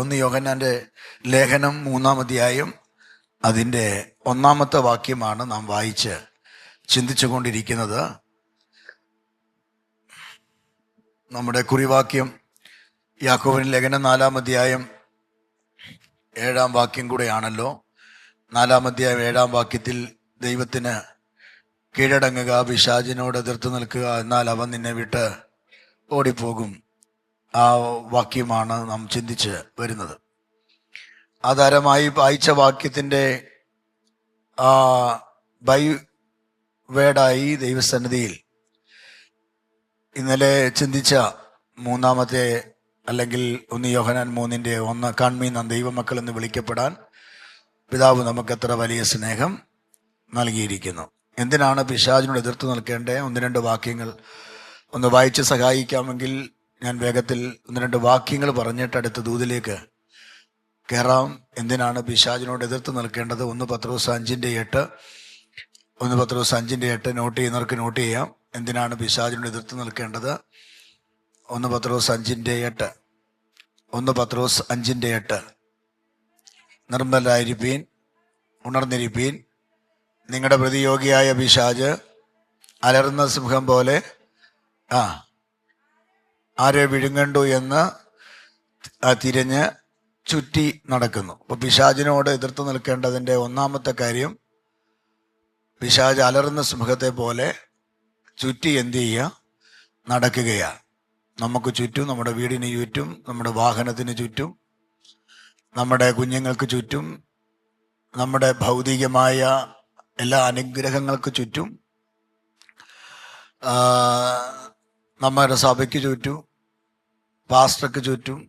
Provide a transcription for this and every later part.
ഒന്ന് യോഹന്നാന്റെ ലേഖനം 3-ാം അധ്യായം അതിൻ്റെ 1-ാമത്തെ വാക്യമാണ് നാം വായിച്ച് ചിന്തിച്ചു കൊണ്ടിരിക്കുന്നത്. നമ്മുടെ കുറിവാക്യം യാക്കോബിന്റെ ലേഖനം 4-ാം അധ്യായം 7-ാം വാക്യം കൂടെയാണല്ലോ. 4-ാം അധ്യായം 7-ാം വാക്യത്തിൽ ദൈവത്തിന് കീഴടങ്ങുക, പിശാചിനോട് എതിർത്ത് നിൽക്കുക, എന്നാൽ അവൻ നിന്നെ വിട്ട് ഓടിപ്പോകും. ആ വാക്യമാണ് നാം ചിന്തിച്ച് വരുന്നത്. ആധാരമായി വായിച്ച വാക്യത്തിൻ്റെ ബൈ വേർഡായി ദൈവസന്നിധിയിൽ ഇന്നലെ ചിന്തിച്ച 3-ാമത്തെ അല്ലെങ്കിൽ 1 യോഹന്നാൻ 3:1 കാൺമീൻ നാം ദൈവമക്കൾ എന്ന് വിളിക്കപ്പെടാൻ പിതാവ് നമുക്കെത്ര വലിയ സ്നേഹം നൽകിയിരിക്കുന്നു. എന്തിനാണ് പിശാചിനോട് എതിർത്ത് നിൽക്കേണ്ടത്? 1-2 വാക്യങ്ങൾ ഒന്ന് വായിച്ച് സഹായിക്കാമെങ്കിൽ ഞാൻ വേഗത്തിൽ 1-2 വാക്യങ്ങൾ പറഞ്ഞിട്ട് അടുത്ത ദൂതിലേക്ക് കയറാം. എന്തിനാണ് പിശാചിനോട് എതിർത്ത് നിൽക്കേണ്ടത്? 1 പത്രോസ് 5:8 1 പത്രോസ് 5:8 നോട്ട് ചെയ്യുന്നവർക്ക് നോട്ട് ചെയ്യാം. എന്തിനാണ് പിശാചിനോട് എതിർത്ത് നിൽക്കേണ്ടത്? 1 പത്രോസ് 5:8 1 പത്രോസ് 5:8 നിർമ്മലരായിരിപ്പീൻ, ഉണർന്നിരിപ്പീൻ, നിങ്ങളുടെ പ്രതിയോഗിയായ പിശാച് അലറുന്ന സിംഹം പോലെ ആരെ വിഴുങ്ങണ്ടു എന്ന് തിരിഞ്ഞ് ചുറ്റി നടക്കുന്നു. അപ്പോൾ പിശാചിനോട് എതിർത്ത് നിൽക്കേണ്ടതിൻ്റെ 1-ാമത്തെ കാര്യം, പിശാച് അലറുന്ന സിംഹത്തെ പോലെ ചുറ്റി എന്ത് ചെയ്യുക? നടക്കുകയാണ്. നമുക്ക് ചുറ്റും, നമ്മുടെ വീടിന് ചുറ്റും, നമ്മുടെ വാഹനത്തിന് ചുറ്റും, നമ്മുടെ കുഞ്ഞുങ്ങൾക്ക് ചുറ്റും, നമ്മുടെ ഭൗതികമായ എല്ലാ അനുഗ്രഹങ്ങൾക്ക് ചുറ്റും, നമ്മുടെ സഭയ്ക്ക് ചുറ്റും, പാസ്റ്റർക്ക് ചുറ്റും,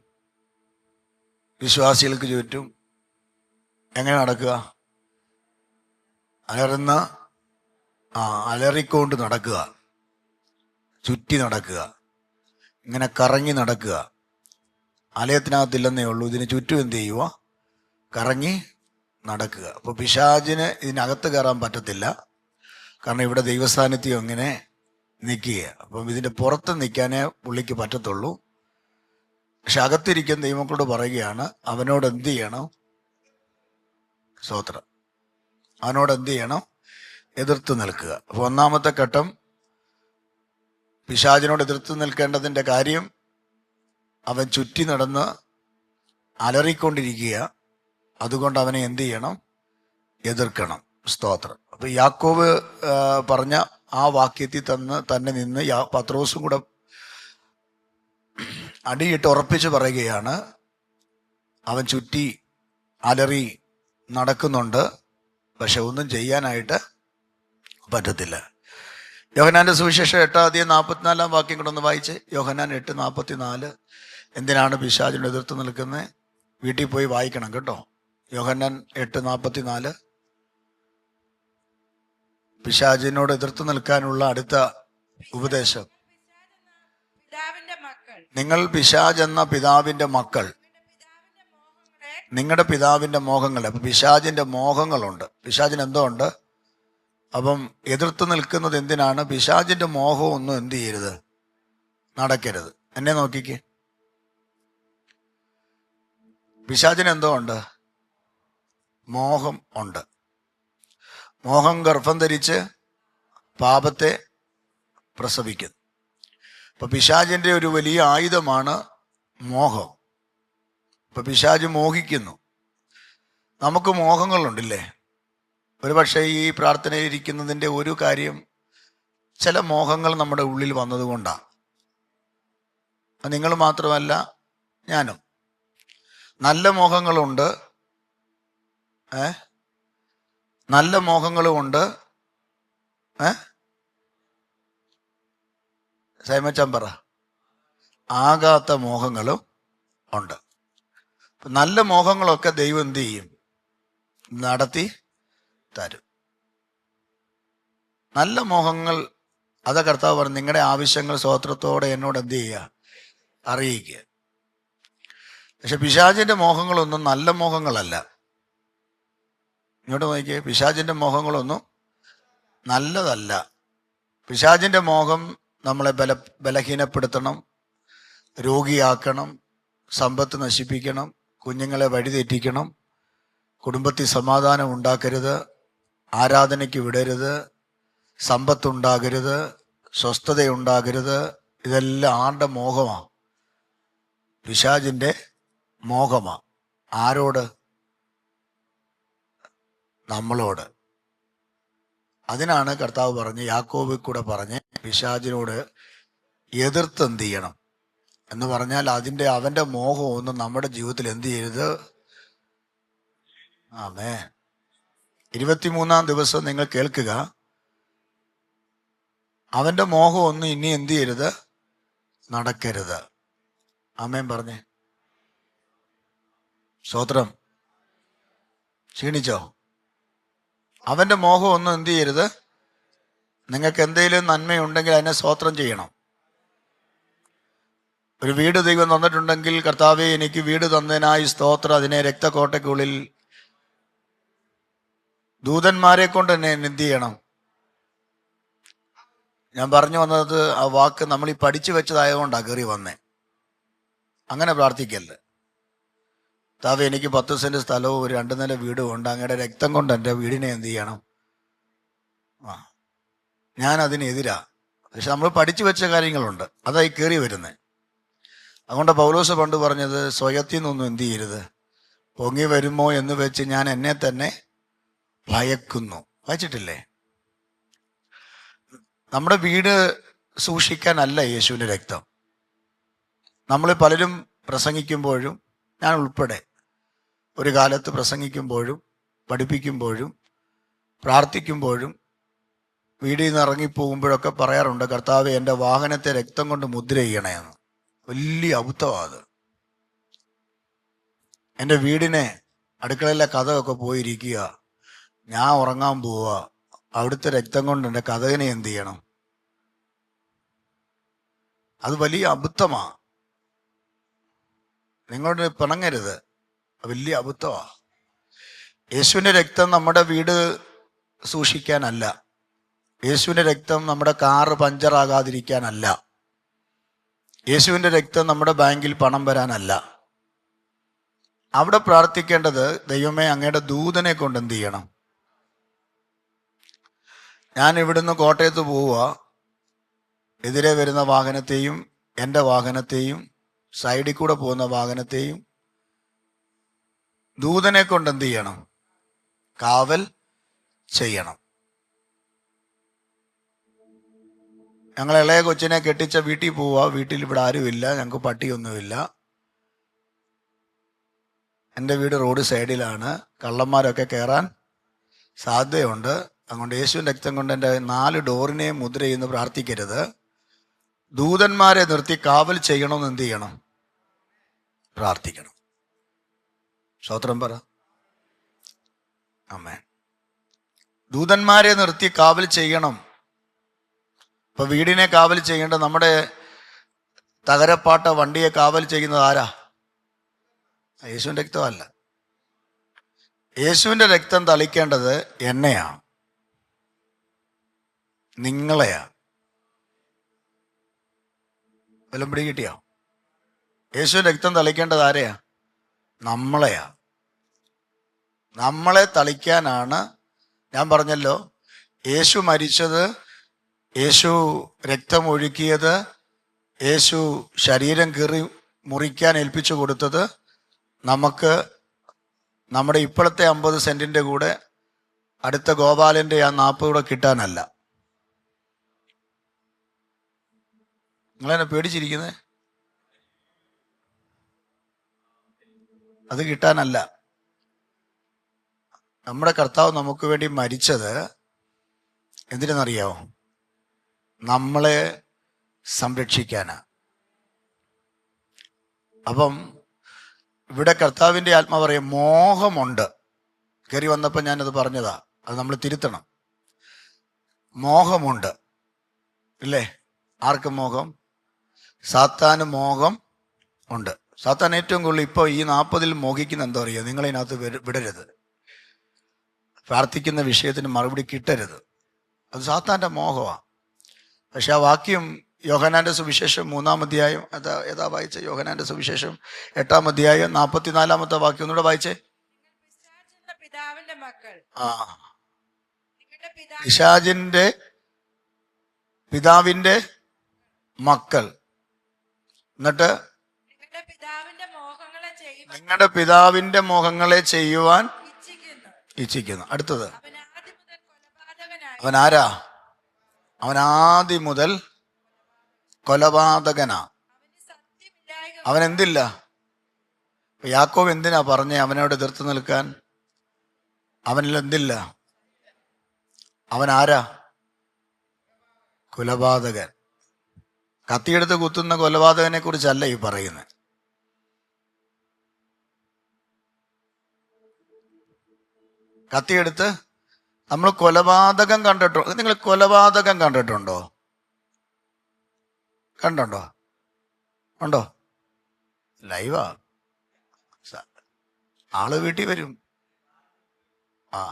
വിശ്വാസികൾക്ക് ചുറ്റും എങ്ങനെ നടക്കുക? അലറിക്കൊണ്ട് നടക്കുക, ചുറ്റി നടക്കുക, ഇങ്ങനെ കറങ്ങി നടക്കുക. ആലയത്തിനകത്തില്ലെന്നേ ഉള്ളൂ, ഇതിന് ചുറ്റും എന്ത് ചെയ്യുക? കറങ്ങി നടക്കുക. അപ്പോൾ പിശാചിന് ഇതിനകത്ത് കയറാൻ പറ്റത്തില്ല, കാരണം ഇവിടെ ദൈവസാന്നിധ്യം ഇങ്ങനെ നിൽക്കുക. അപ്പം ഇതിൻ്റെ പുറത്ത് നിൽക്കാനേ പുള്ളിക്ക് പറ്റത്തുള്ളൂ. പക്ഷെ അകത്തിരിക്കുന്ന ദൈവങ്ങളോട് പറയുകയാണ്, അവനോട് എന്ത് ചെയ്യണം? സ്തോത്രം, അവനോട് എന്ത് ചെയ്യണം? എതിർത്ത് നിൽക്കുക. അപ്പോൾ 1-ാമത്തെ ഘട്ടം, പിശാചിനോട് എതിർത്ത് നിൽക്കേണ്ടതിൻ്റെ കാര്യം, അവൻ ചുറ്റി നടന്ന് അലറിക്കൊണ്ടിരിക്കുക. അതുകൊണ്ട് അവനെ എന്ത് ചെയ്യണം? എതിർക്കണം. സ്തോത്രം. അപ്പോൾ യാക്കോബ് പറഞ്ഞ ആ വാക്യത്തിൽ തന്നെ നിന്ന് പത്രോസും കൂടെ അടിയിട്ട് ഉറപ്പിച്ച് പറയുകയാണ്, അവൻ ചുറ്റി അലറി നടക്കുന്നുണ്ട്, പക്ഷെ ഒന്നും ചെയ്യാനായിട്ട് പറ്റത്തില്ല. യോഹന്നാന്റെ സുവിശേഷം 8:44 വാക്യം കൂടെ ഒന്ന് വായിച്ച്. യോഹന്നാൻ 8:44. എന്തിനാണ് പിശാചിനോട് എതിർത്ത് നിൽക്കുന്നത്? വീട്ടിൽ പോയി വായിക്കണം കേട്ടോ. യോഹന്നാൻ 8:44. പിശാചിനോട് എതിർത്ത് നിൽക്കാനുള്ള അടുത്ത ഉപദേശം, നിങ്ങൾ പിശാച് എന്ന പിതാവിന്റെ മക്കൾ, നിങ്ങളുടെ പിതാവിന്റെ മോഹങ്ങൾ. അപ്പൊ പിശാചിന്റെ മോഹങ്ങളുണ്ട്. പിശാചിന് എന്തോ ഉണ്ട്. അപ്പം എതിർത്ത് നിൽക്കുന്നത് എന്തിനാണ്? പിശാചിന്റെ മോഹം ഒന്നും എന്ത് ചെയ്യരുത്? നടക്കരുത്. എന്നെ നോക്കിക്കേ, പിശാചിന് എന്തോ ഉണ്ട്? മോഹം ഉണ്ട്. മോഹം ഗർഭം ധരിച്ച് പാപത്തെ പ്രസവിക്കുന്നു. അപ്പൊ പിശാചിന്റെ ഒരു വലിയ ആയുധമാണ് മോഹം. ഇപ്പൊ പിശാച് മോഹിക്കുന്നു. നമുക്ക് മോഹങ്ങളുണ്ടല്ലേ? ഒരുപക്ഷെ ഈ പ്രാർത്ഥനയിൽ ഇരിക്കുന്നതിൻ്റെ ഒരു കാര്യം, ചില മോഹങ്ങൾ നമ്മുടെ ഉള്ളിൽ വന്നതുകൊണ്ടാണ്. നിങ്ങൾ മാത്രമല്ല, ഞാനും. നല്ല മോഹങ്ങളുണ്ട്, നല്ല മോഹങ്ങളുമുണ്ട്. സൈമച്ചൻ പറ. ആകാത്ത മോഹങ്ങളും ഉണ്ട്. നല്ല മോഹങ്ങളൊക്കെ ദൈവം എന്ത് ചെയ്യും? നടത്തി തരും. നല്ല മോഹങ്ങൾ, അത് കർത്താവ് പറഞ്ഞു, നിങ്ങളുടെ ആവശ്യങ്ങൾ സ്തോത്രത്തോടെ എന്നോട് എന്ത് ചെയ്യുക? അറിയിക്കുക. പക്ഷെ പിശാചിന്റെ മോഹങ്ങളൊന്നും നല്ല മോഹങ്ങളല്ല. ഇങ്ങോട്ട് നോക്കിയേ, പിശാചിന്റെ മോഹങ്ങളൊന്നും നല്ലതല്ല. പിശാചിന്റെ മോഹം നമ്മളെ ബലഹീനപ്പെടുത്തണം, രോഗിയാക്കണം, സമ്പത്ത് നശിപ്പിക്കണം, കുഞ്ഞുങ്ങളെ വഴിതെറ്റിക്കണം, കുടുംബത്തിൽ സമാധാനം ഉണ്ടാക്കരുത്, ആരാധനയ്ക്ക് വിടരുത്, സമ്പത്തുണ്ടാകരുത്, സ്വസ്ഥതയുണ്ടാകരുത്. ഇതെല്ലാം ആരുടെ മോഹമാണ്? പിശാചിൻ്റെ മോഹമാണ്. ആരോട്? നമ്മളോട്. അതിനാണ് കർത്താവ് പറഞ്ഞ്, യാക്കോബിൽ കൂടെ പറഞ്ഞ് പിശാചിനോട് എതിർത്ത് എന്ത് ചെയ്യണം എന്ന് പറഞ്ഞാൽ അവൻ്റെ മോഹം ഒന്നും നമ്മുടെ ജീവിതത്തിൽ എന്ത് ചെയ്യരുത്. ആമേ. 23-ാം ദിവസം നിങ്ങൾ കേൾക്കുക, അവൻ്റെ മോഹം ഒന്നും ഇനി എന്ത് ചെയ്യരുത്, നടക്കരുത്. ആമേൻ പറഞ്ഞേ. സ്തോത്രം. ക്ഷീണിച്ചോ? അവൻ്റെ മോഹം ഒന്നും എന്ത് ചെയ്യരുത്. നിങ്ങൾക്ക് എന്തെങ്കിലും നന്മയുണ്ടെങ്കിൽ അതിനെ സ്തോത്രം ചെയ്യണം. ഒരു വീട് ദൈവം തന്നിട്ടുണ്ടെങ്കിൽ, കർത്താവേ എനിക്ക് വീട് തന്നതിനായി സ്തോത്രം, അതിനെ രക്തക്കോട്ടയ്ക്കുള്ളിൽ ദൂതന്മാരെ കൊണ്ട് തന്നെ എന്ത് ചെയ്യണം. ഞാൻ പറഞ്ഞു വന്നത് ആ വാക്ക് നമ്മൾ ഈ പഠിച്ചു വെച്ചതായതുകൊണ്ടാണ് കയറി വന്നേ. അങ്ങനെ പ്രാർത്ഥിക്കല്ലേ. കർത്താവേ എനിക്ക് 10 സെന്റ് സ്ഥലവും ഒരു 2 നില വീടും ഉണ്ട്, അങ്ങയുടെ രക്തം കൊണ്ട് എൻ്റെ വീടിനെ എന്ത് ചെയ്യണം. ഞാൻ അതിനെതിരാ. പക്ഷെ നമ്മൾ പഠിച്ചു വെച്ച കാര്യങ്ങളുണ്ട്, അതായി കയറി വരുന്നത്. അതുകൊണ്ട് പൗലോസ് പണ്ട് പറഞ്ഞത്, സ്വയത്തിൽ നിന്നൊന്നും എന്ത് ചെയ്യരുത്, പൊങ്ങി വരുമോ എന്ന് വെച്ച് ഞാൻ എന്നെ തന്നെ ഭയക്കുന്നു. വായിച്ചിട്ടില്ലേ? നമ്മുടെ വീട് സൂക്ഷിക്കാനല്ല യേശുവിൻ്റെ രക്തം. നമ്മൾ പലരും പ്രസംഗിക്കുമ്പോഴും, ഞാൻ ഉൾപ്പെടെ ഒരു കാലത്ത് പ്രസംഗിക്കുമ്പോഴും പഠിപ്പിക്കുമ്പോഴും പ്രാർത്ഥിക്കുമ്പോഴും വീടിൽ നിന്ന് ഇറങ്ങിപ്പോകുമ്പോഴൊക്കെ പറയാറുണ്ട്, കർത്താവേ എൻ്റെ വാഹനത്തെ രക്തം കൊണ്ട് മുദ്ര ചെയ്യണമെന്ന്. വലിയ അബദ്ധമാണ് അത്. എൻ്റെ വീടിനെ അടുക്കളയിലെ കഥകൊക്കെ പോയിരിക്കുക, ഞാൻ ഉറങ്ങാൻ പോവുക, അവിടുത്തെ രക്തം കൊണ്ട് എൻ്റെ കഥകിനെ എന്ത് ചെയ്യണം. അത് വലിയ അബദ്ധമാണ്. നിങ്ങളോട് പിണങ്ങരുത്, വലിയ അബദ്ധമാണ്. യേശുവിൻ്റെ രക്തം നമ്മുടെ വീട് സൂക്ഷിക്കാനല്ല. യേശുവിൻ്റെ രക്തം നമ്മുടെ കാറ് പഞ്ചറാകാതിരിക്കാനല്ല. യേശുവിൻ്റെ രക്തം നമ്മുടെ ബാങ്കിൽ പണം വരാനല്ല. അവിടെ പ്രാർത്ഥിക്കേണ്ടത്, ദൈവമേ അങ്ങയുടെ ദൂതനെ കൊണ്ട് എന്ത് ചെയ്യണം. ഞാൻ ഇവിടുന്ന് കോട്ടയത്ത് പോവുക, എതിരെ വരുന്ന വാഹനത്തെയും എൻ്റെ വാഹനത്തെയും സൈഡിൽ കൂടെ പോകുന്ന വാഹനത്തെയും ദൂതനെ കൊണ്ട് എന്ത് ചെയ്യണം, കാവൽ ചെയ്യണം. ഞങ്ങൾ ഇളയ കൊച്ചിനെ കെട്ടിച്ച വീട്ടിൽ പോവുക, വീട്ടിൽ ഇവിടെ ആരുമില്ല, ഞങ്ങൾക്ക് പട്ടിയൊന്നുമില്ല, എൻ്റെ വീട് റോഡ് സൈഡിലാണ്, കള്ളന്മാരൊക്കെ കയറാൻ സാധ്യതയുണ്ട്. അതുകൊണ്ട് യേശുവിൻ്റെ രക്തം കൊണ്ട് എൻ്റെ 4 ഡോറിനെയും മുദ്ര ചെയ്യുന്ന പ്രാർത്ഥിക്കരുത്. ദൂതന്മാരെ നിർത്തി കാവൽ ചെയ്യണമെന്ന് എന്ത് ചെയ്യണം, പ്രാർത്ഥിക്കണം. സ്തോത്രം പറ. ആമേൻ. ദൂതന്മാരെ നിർത്തി കാവൽ ചെയ്യണം. ഇപ്പൊ വീടിനെ കാവൽ ചെയ്യേണ്ട, നമ്മുടെ തകരപ്പാട്ട വണ്ടിയെ കാവൽ ചെയ്യുന്നത് ആരാ? യേശുവിൻ്റെ രക്തമല്ല. യേശുവിൻ്റെ രക്തം തളിക്കേണ്ടത് എന്നെയാ, നിങ്ങളെയാ. വല്ലതും പിടി കിട്ടിയോ? യേശുവിൻ്റെ രക്തം തളിക്കേണ്ടത് ആരെയാ? നമ്മളെയാ. നമ്മളെ തളിക്കാനാണ്. ഞാൻ പറഞ്ഞല്ലോ, യേശു മരിച്ചത്, യേശു രക്തമൊഴുക്കിയത്, യേശു ശരീരം കീറി മുറിക്കാൻ ഏൽപ്പിച്ചു കൊടുത്തത് നമുക്ക് നമ്മുടെ ഇപ്പോഴത്തെ 50 സെന്റിൻ്റെ കൂടെ അടുത്ത ഗോപാലൻ്റെ ആ 40 കൂടെ കിട്ടാനല്ല. നിങ്ങളെന്നെ പേടിച്ചിരിക്കുന്നത്? അത് കിട്ടാനല്ല. നമ്മുടെ കർത്താവ് നമുക്ക് വേണ്ടി മരിച്ചത് എന്തിനെന്നറിയാമോ? നമ്മളെ സംരക്ഷിക്കാനാ. അപ്പം ഇവിടെ കർത്താവിൻ്റെ ആത്മാവ് പറയും, മോഹമുണ്ട്. കയറി വന്നപ്പോൾ ഞാനത് പറഞ്ഞതാ, അത് നമ്മൾ തിരുത്തണം. മോഹമുണ്ട് ഇല്ലേ? ആർക്ക് മോഹം? സാത്താന് മോഹം ഉണ്ട്. സാത്താൻ ഏറ്റവും കൂടുതൽ ഇപ്പോൾ ഈ 40-ൽ മോഹിക്കുന്ന എന്താ പറയുക, നിങ്ങളതിനകത്ത് വിടരുത്, പ്രാർത്ഥിക്കുന്ന വിഷയത്തിന് മറുപടി കിട്ടരുത്. അത് സാത്താൻ്റെ മോഹമാണ്. പക്ഷെ ആ വാക്യം യോഹന്നാന്റെ സുവിശേഷം 3-ാം അധ്യായം, ഏതാ വായിച്ച? യോഹന്നാന്റെ സുവിശേഷം 8-ാം അധ്യായം 44-ാമത്തെ വാക്യം ഒന്നുകൂടെ വായിച്ചേ. ആ, പിശാചിന്റെ പിതാവിന്റെ മക്കൾ. എന്നിട്ട് നിങ്ങളുടെ പിതാവിന്റെ മോഹങ്ങളെ ചെയ്യുവാൻ ഇച്ഛിക്കുന്നു. അടുത്തത്, അവൻ ആരാ? അവൻ ആദ്യം മുതൽ കൊലപാതകനാ. അവൻ എന്തില്ല? യാക്കോബ് എന്തിനാ പറഞ്ഞേ അവനോട് എതിർത്ത് നിൽക്കാൻ? അവനിൽ എന്തില്ല? അവൻ ആരാ? കൊലപാതകൻ. കത്തിയെടുത്ത് കുത്തുന്ന കൊലപാതകനെ കുറിച്ചല്ല ഈ പറയുന്നത്. കത്തിയെടുത്ത് നമ്മൾ കൊലപാതകം കണ്ടിട്ടുണ്ടോ? നിങ്ങൾ കൊലപാതകം കണ്ടിട്ടുണ്ടോ? കണ്ടുണ്ടോ? ഉണ്ടോ? ലൈവാ. ആള് വീട്ടിൽ വരും. ആ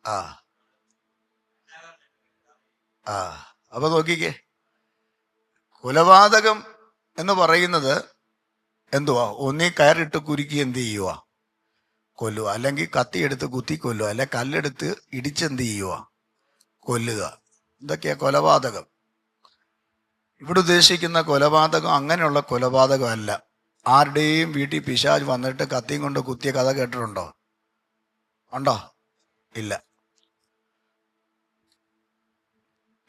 ആ ആ അപ്പൊ നോക്കിക്കേ, കൊലപാതകം എന്ന് പറയുന്നത് എന്തുവാ? ഒന്നീ കയറിട്ട് കുരുക്കി എന്ത് ചെയ്യുക? കൊല്ലുക. അല്ലെങ്കിൽ കത്തിയെടുത്ത് കുത്തി കൊല്ലുക. അല്ലെ കല്ലെടുത്ത് ഇടിച്ചെന്ത് ചെയ്യുക? കൊല്ലുക. ഇതൊക്കെയാ കൊലപാതകം. ഇവിടെ ഉദ്ദേശിക്കുന്ന കൊലപാതകം അങ്ങനെയുള്ള കൊലപാതകം അല്ല. ആരുടെയും വീട്ടിൽ പിശാച് വന്നിട്ട് കത്തിയും കൊണ്ട് കുത്തിയ കഥ കേട്ടിട്ടുണ്ടോ? ഉണ്ടോ? ഇല്ല.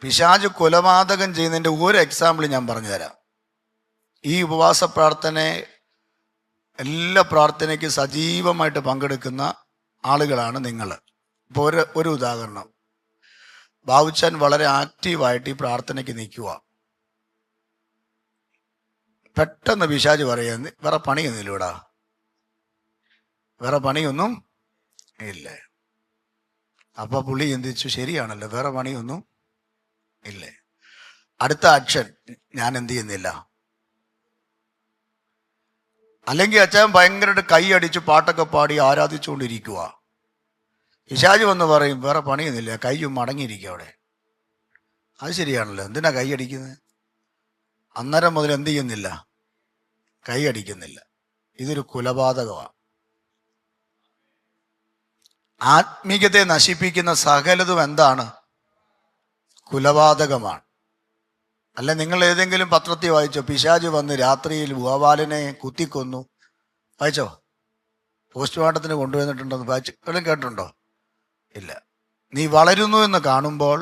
പിശാച് കൊലപാതകം ചെയ്യുന്നതിൻ്റെ ഒരു എക്സാമ്പിൾ ഞാൻ പറഞ്ഞു തരാം. ഈ ഉപവാസ പ്രാർത്ഥന, എല്ലാ പ്രാർത്ഥനയ്ക്കും സജീവമായിട്ട് പങ്കെടുക്കുന്ന ആളുകളാണ് നിങ്ങൾ. ഇപ്പോൾ ഒരു ഉദാഹരണം, ബാബുച്ചാൻ വളരെ ആക്റ്റീവായിട്ട് ഈ പ്രാർത്ഥനയ്ക്ക് നിൽക്കുക. പെട്ടെന്ന് പിശാച് പറയുക, വേറെ പണിയൊന്നുമില്ല ഇവിടെ, വേറെ പണിയൊന്നും ഇല്ല. അപ്പൊ പുള്ളി ചിന്തിച്ചു, ശരിയാണല്ലോ, വേറെ പണിയൊന്നും ഇല്ലേ. അടുത്ത ആക്ഷൻ, ഞാൻ എന്ത് ചെയ്യുന്നില്ല. അല്ലെങ്കിൽ അച്ഛൻ ഭയങ്കരമായിട്ട് കൈ അടിച്ച് പാട്ടൊക്കെ പാടി ആരാധിച്ചുകൊണ്ടിരിക്കുക. പിശാച് വന്ന് പറയും, വേറെ പണിയൊന്നുമില്ല, കൈയും മടങ്ങിയിരിക്കുക അവിടെ. അത് ശരിയാണല്ലോ, എന്തിനാ കൈ അടിക്കുന്നത്? അന്നേരം മുതൽ എന്ത് ചെയ്യുന്നില്ല? കൈ അടിക്കുന്നില്ല. ഇതൊരു കൊലപാതകമാണ്. ആത്മീയതയെ നശിപ്പിക്കുന്ന സകലതും എന്താണ്? കൊലപാതകമാണ്. അല്ല, നിങ്ങൾ ഏതെങ്കിലും പത്രത്തിൽ വായിച്ചോ, പിശാച് വന്ന് രാത്രിയിൽ ഗോപാലനെ കുത്തിക്കൊന്നു? വായിച്ചോ? പോസ്റ്റ്മോർട്ടത്തിന് കൊണ്ടുവന്നിട്ടുണ്ടെന്ന് വായിച്ചു കേട്ടിട്ടുണ്ടോ? ഇല്ല. നീ വളരുന്നു എന്ന് കാണുമ്പോൾ,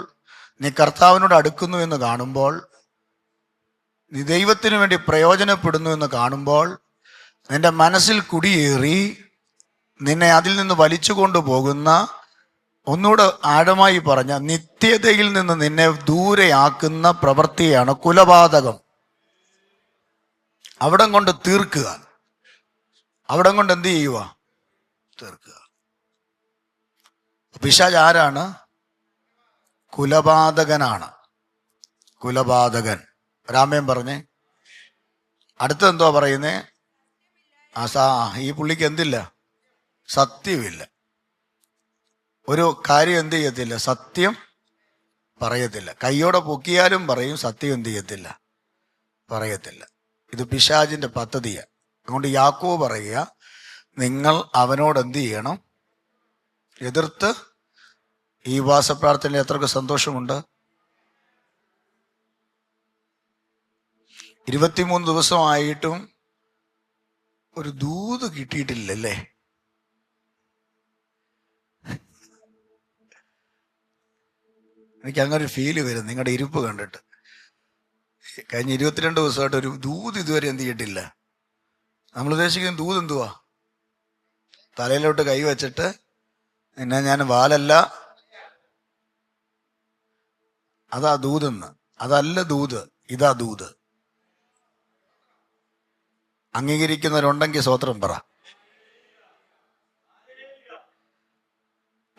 നീ കർത്താവിനോട് അടുക്കുന്നു എന്ന് കാണുമ്പോൾ, നീ ദൈവത്തിന് വേണ്ടി പ്രയോജനപ്പെടുന്നു എന്ന് കാണുമ്പോൾ, നിന്റെ മനസ്സിൽ കുടിയേറി നിന്നെ അതിൽ നിന്ന് വലിച്ചു കൊണ്ടുപോകുന്ന, ഒന്നുകൂടെ ആഴമായി പറഞ്ഞ, നിത്യതയിൽ നിന്ന് നിന്നെ ദൂരെയാക്കുന്ന പ്രവൃത്തിയാണ് കൊലപാതകം. അവിടം കൊണ്ട് തീർക്കുക. അവിടം കൊണ്ട് എന്ത് ചെയ്യുക? തീർക്കുക. പിശാച് ആരാണ്? കൊലപാതകനാണ്. കൊലപാതകൻ. രാമൻ പറഞ്ഞേ. അടുത്തെന്തോ പറയുന്നേ? ഈ പുള്ളിക്ക് എന്തില്ല? സത്യമില്ല. ഒരു കാര്യം എന്ത് ചെയ്യത്തില്ല? സത്യം പറയത്തില്ല. കൈയോടെ പൊക്കിയാലും പറയും, സത്യം എന്ത് ചെയ്യത്തില്ല? പറയത്തില്ല. ഇത് പിശാചിന്റെ പദ്ധതിയാണ്. അതുകൊണ്ട് യാക്കോബ് പറയുക, നിങ്ങൾ അവനോട് എന്ത് ചെയ്യണം? എതിർത്ത്. ഈ ഉപവാസപ്രാർത്ഥനയിൽ എത്രക്ക് സന്തോഷമുണ്ട്? 23 ദിവസമായിട്ടും ഒരു ദൂത് കിട്ടിയിട്ടില്ലല്ലേ? എനിക്ക് അങ്ങനെ ഒരു ഫീല് വരും നിങ്ങളുടെ ഇരിപ്പ് കണ്ടിട്ട്. കഴിഞ്ഞ 22 ദിവസമായിട്ട് ഒരു ദൂത് ഇതുവരെ എന്ത് ചെയ്തിട്ടില്ല. നമ്മൾ ഉദ്ദേശിക്കുന്ന ദൂത് എന്തുവാ? തലയിലോട്ട് കൈ വച്ചിട്ട്, എന്നെ ഞാൻ വാലല്ല, അതാ ദൂതെന്ന്. അതല്ല ദൂത്, ഇതാ ദൂത്. അംഗീകരിക്കുന്നവരുണ്ടെങ്കിൽ സ്വത്രം പറ.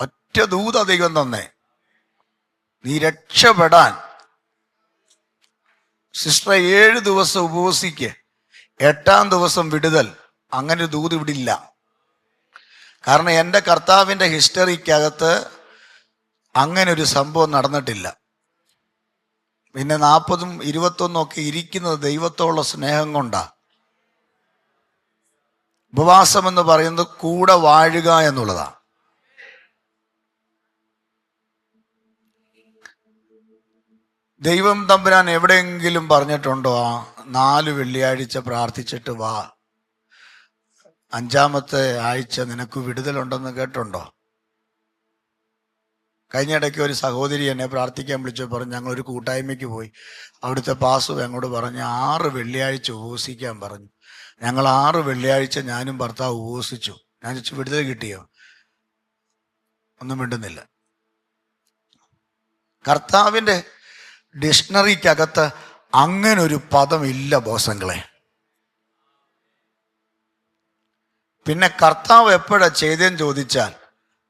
ഒറ്റ ദൂത ദൈവം തന്നെ. നീ രക്ഷപ്പെടാൻ സിസ്റ്റർ 7 ദിവസം ഉപവസിക്ക്, 8-ാം ദിവസം വിടുതൽ. അങ്ങനെ ഒരു ദൂത് ഇവിടെ ഇല്ല. കാരണം എൻ്റെ കർത്താവിൻ്റെ ഹിസ്റ്ററിക്കകത്ത് അങ്ങനെ ഒരു സംഭവം നടന്നിട്ടില്ല. പിന്നെ 40ഉം 21 ഒക്കെ ഇരിക്കുന്നത് ദൈവത്തോടുള്ള സ്നേഹം കൊണ്ടാ. ഉപവാസം എന്ന് പറയുന്നത് കൂടെ വാഴുക എന്നുള്ളതാ. ദൈവം തമ്പുരാൻ എവിടെയെങ്കിലും പറഞ്ഞിട്ടുണ്ടോ 4 വെള്ളിയാഴ്ച പ്രാർത്ഥിച്ചിട്ട് വാ, 5ാമത്തെ ആഴ്ച നിനക്ക് വിടുതലുണ്ടെന്ന് കേട്ടുണ്ടോ? കഴിഞ്ഞ ഇടയ്ക്ക് ഒരു സഹോദരി എന്നെ പ്രാർത്ഥിക്കാൻ വിളിച്ചു പറഞ്ഞു, ഞങ്ങളൊരു കൂട്ടായ്മയ്ക്ക് പോയി. അവിടുത്തെ പാസ്റ്റർ ഞങ്ങളോട് പറഞ്ഞു 6 വെള്ളിയാഴ്ച ഉപവസിക്കാൻ പറഞ്ഞു. ഞങ്ങൾ 6 വെള്ളിയാഴ്ച ഞാനും ഭർത്താവ് ഉപവസിച്ചു. ഞാൻ ചോദിച്ചു, വിടുതൽ കിട്ടിയോ? ഒന്നും മിണ്ടുന്നില്ല. കർത്താവിൻ്റെ ഡിക്ഷണറിക്കകത്ത് അങ്ങനൊരു പദം ഇല്ല ബോസങ്ങളെ. പിന്നെ കർത്താവ് എപ്പോഴാ ചെയ്തതെന്ന് ചോദിച്ചാൽ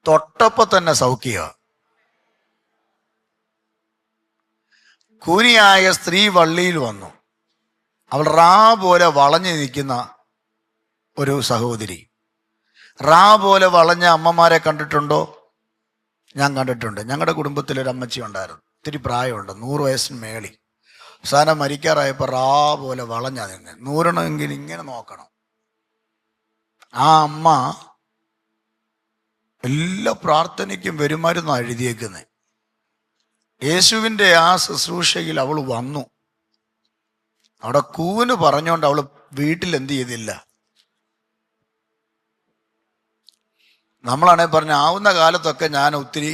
തൊട്ടപ്പം തന്നെ സൗഖ്യ. കൂനിയായ സ്ത്രീ വള്ളിയിൽ വന്നു. അവൾ റാ പോലെ വളഞ്ഞു നിൽക്കുന്ന ഒരു സഹോദരി. റാ പോലെ വളഞ്ഞ അമ്മമാരെ കണ്ടിട്ടുണ്ടോ? ഞാൻ കണ്ടിട്ടുണ്ട്. ഞങ്ങളുടെ കുടുംബത്തിലൊരു അമ്മച്ചി ഉണ്ടായിരുന്നു, ഇത്തിരി പ്രായമുണ്ട്, 100 വയസ്സിന് മേളി. അവസാനം മരിക്കാറായപ്പോൾ റാ പോലെ വളഞ്ഞാ നിന്ന്. 100 ഇങ്ങനെ നോക്കണം. ആ അമ്മ എല്ലാ പ്രാർത്ഥനയ്ക്കും വരുമായിരുന്നാ എഴുതിയേക്കുന്നത്. യേശുവിൻ്റെ ആ ശുശ്രൂഷയിൽ അവൾ വന്നു. അവിടെ കൂന് പറഞ്ഞോണ്ട് അവൾ വീട്ടിൽ എന്ത് ചെയ്തില്ല. നമ്മളാണെ പറഞ്ഞ ആവുന്ന കാലത്തൊക്കെ ഞാൻ ഒത്തിരി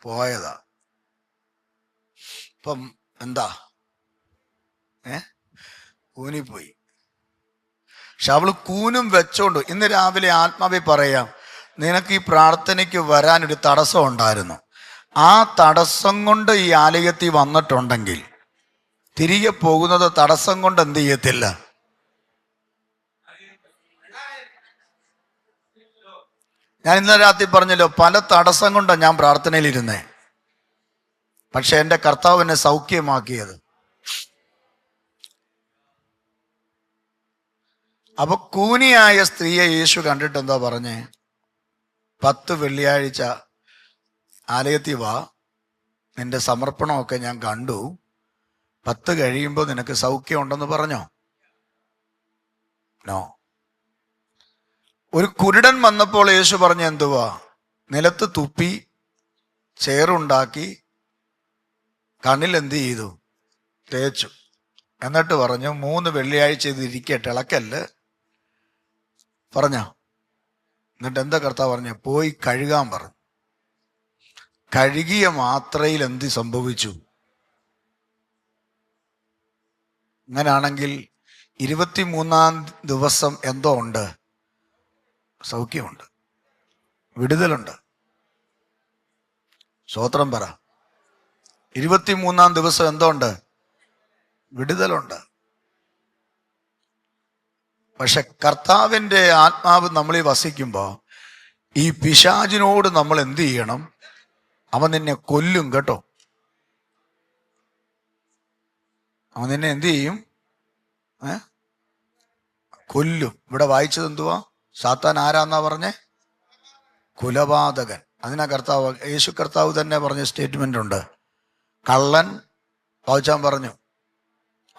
പോയതാ. ഇപ്പം എന്താ കൂനിപ്പോയി. പക്ഷെ അവള് കൂനും വെച്ചോണ്ട് ഇന്ന് രാവിലെ ആത്മാവെ പറയാം, നിനക്ക് ഈ പ്രാർത്ഥനയ്ക്ക് വരാനൊരു തടസ്സം ഉണ്ടായിരുന്നു. ആ തടസ്സം കൊണ്ട് ഈ ആലയത്തിൽ വന്നിട്ടുണ്ടെങ്കിൽ തിരികെ പോകുന്നത് തടസ്സം കൊണ്ട് എന്ത് ചെയ്യത്തില്ല. ഞാൻ ഇന്നലെ രാത്രി പറഞ്ഞല്ലോ, പല തടസ്സം കൊണ്ടാണ് ഞാൻ പ്രാർത്ഥനയിലിരുന്നേ. പക്ഷെ എൻ്റെ കർത്താവ് എന്നെ സൗഖ്യമാക്കിയത്. അപ്പൊ കൂനിയായ സ്ത്രീയെ യേശു കണ്ടിട്ട് എന്താ പറഞ്ഞേ? 10 വെള്ളിയാഴ്ച ആലയത്തിൽ വാ, നിന്റെ സമർപ്പണമൊക്കെ ഞാൻ കണ്ടു, 10 കഴിയുമ്പോൾ നിനക്ക് സൗഖ്യം ഉണ്ടെന്ന് പറഞ്ഞോ? നോ. ഒരു കുരുടൻ വന്നപ്പോൾ യേശു പറഞ്ഞ എന്തുവാ? നിലത്ത് തുപ്പി ചേറുണ്ടാക്കി കണ്ണിൽ എന്ത് ചെയ്തു? തേച്ചു. എന്നിട്ട് പറഞ്ഞു 3 വെള്ളിയാഴ്ച ഇത് ഇരിക്കട്ടെ, ഇളക്കല്ല് പറഞ്ഞോ. എന്നിട്ട് എന്താ കർത്താവ് പറഞ്ഞു? പോയി കഴുകാൻ പറഞ്ഞു. കഴുകിയ മാത്രയിൽ എന്ത് സംഭവിച്ചു? അങ്ങനാണെങ്കിൽ 23-ാം ദിവസം എന്തോ ഉണ്ട്? സൗഖ്യമുണ്ട്, വിടുതലുണ്ട്. സ്തോത്രം പറ. 23-ാം ദിവസം എന്തോ ഉണ്ട്? വിടുതലുണ്ട്. പക്ഷെ കർത്താവിൻ്റെ ആത്മാവ് നമ്മളിൽ വസിക്കുമ്പോൾ ഈ പിശാചിനോട് നമ്മൾ എന്ത് ചെയ്യണം? അവൻ നിന്നെ കൊല്ലും കേട്ടോ. അവൻ നിന്നെ എന്ത് ചെയ്യും? കൊല്ലും. ഇവിടെ വായിച്ചത് എന്തുവാ? സാത്താൻ ആരാന്നാ പറഞ്ഞേ? കുലപാതകൻ. അതിനാ കർത്താവ്, യേശു കർത്താവ് തന്നെ പറഞ്ഞ സ്റ്റേറ്റ്മെന്റ് ഉണ്ട്. കള്ളൻ പൗച്ചാൻ പറഞ്ഞു,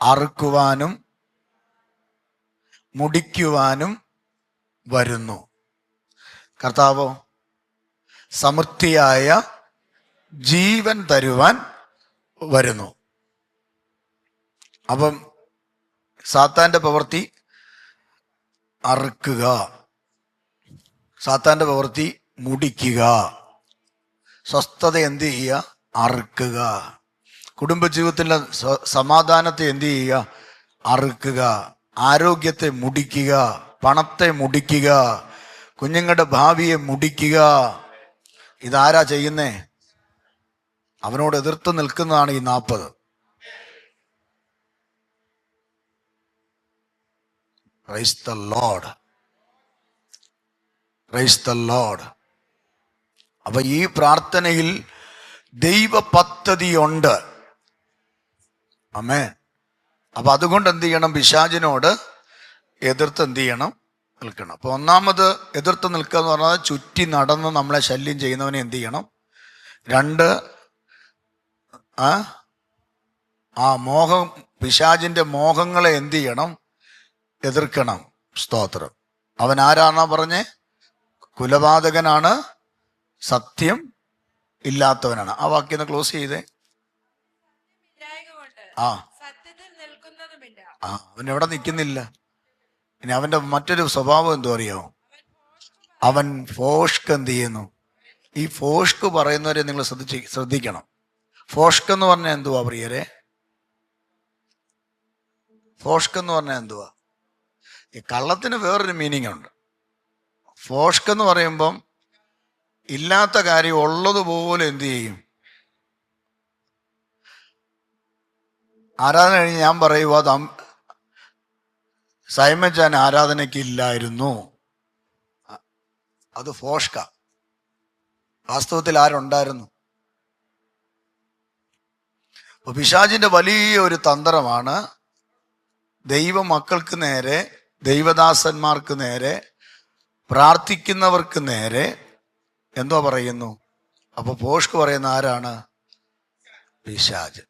അറുക്കുവാനും മുടിക്കുവാനും വരുന്നു. കർത്താവോ സമൃദ്ധിയായ ജീവൻ തരുവാൻ വരുന്നു. അപ്പം സാത്താന്റെ പ്രവൃത്തി അറുക്കുക, സാത്താന്റെ പ്രവൃത്തി മുടിക്കുക, സ്വസ്ഥത എന്ത് ചെയ്യുക? അറുക്കുക. കുടുംബജീവിതത്തിലെ സമാധാനത്തെ എന്ത് ചെയ്യുക? അറുക്കുക. ആരോഗ്യത്തെ മുടിക്കുക, പണത്തെ മുടിക്കുക, കുഞ്ഞുങ്ങളുടെ ഭാവിയെ മുടിക്കുക. ഇതാരാ ചെയ്യുന്നേ? അവനോട് എതിർത്ത് നിൽക്കുന്നതാണ് ഈ 40. Praise the Lord, praise the Lord. അപ്പൊ ഈ പ്രാർത്ഥനയിൽ ദൈവ പദ്ധതിയുണ്ട്. ആമേൻ. അപ്പൊ അതുകൊണ്ട് എന്ത് ചെയ്യണം? പിശാചിനോട് എതിർത്ത് എന്ത് ചെയ്യണം? നിൽക്കണം. അപ്പൊ ഒന്നാമത് എതിർത്ത് നിൽക്കുക എന്ന് പറഞ്ഞാൽ ചുറ്റി നടന്ന് നമ്മളെ ശല്യം ചെയ്യുന്നവനെ എന്ത് ചെയ്യണം? 2 ആ മോഹം, പിശാചിന്റെ മോഹങ്ങളെ എന്ത് ചെയ്യണം? എതിർക്കണം. സ്തോത്രം. അവൻ ആരാന്നാ പറഞ്ഞേ? കുലപാതകനാണ്, സത്യം ഇല്ലാത്തവനാണ്. ആ വാക്യം ക്ലോസ് ചെയ്തേ. ആ അവൻ എവിടെ നിൽക്കുന്നില്ല. ഇനി അവന്റെ മറ്റൊരു സ്വഭാവം എന്തോ അറിയോ? അവൻ ഫോഷ്ക്ക് എന്ത് ചെയ്യുന്നു? ഈ ഫോഷ്ക്ക് പറയുന്നവരെ നിങ്ങൾ ശ്രദ്ധിക്കണം. ഫോഷ്ക്ക് എന്ന് പറഞ്ഞാൽ എന്തുവാ പ്രിയരെ? ഫോഷ്ക്ക് എന്ന് പറഞ്ഞാൽ എന്തുവാ? ഈ കള്ളത്തിന് വേറൊരു മീനിങ് ഉണ്ട്. ഫോഷ്ക്ക് എന്ന് പറയുമ്പം ഇല്ലാത്ത കാര്യം ഉള്ളതുപോലെ എന്ത് ചെയ്യും? ആരാധന കഴിഞ്ഞ് ഞാൻ പറയുക, അത് സൈമച്ചാൻ ആരാധനയ്ക്ക് ഇല്ലായിരുന്നു, അത് ഫോഷ്ക. വാസ്തവത്തിൽ ആരുണ്ടായിരുന്നു? അപ്പൊ പിശാചിന്റെ വലിയ ഒരു തന്ത്രമാണ് ദൈവമക്കൾക്ക് നേരെ, ദൈവദാസന്മാർക്ക് നേരെ, പ്രാർത്ഥിക്കുന്നവർക്ക് നേരെ എന്തോ പറയുന്നു. അപ്പൊ ഫോഷ്ക്ക് പറയുന്ന ആരാണ്? പിശാച്.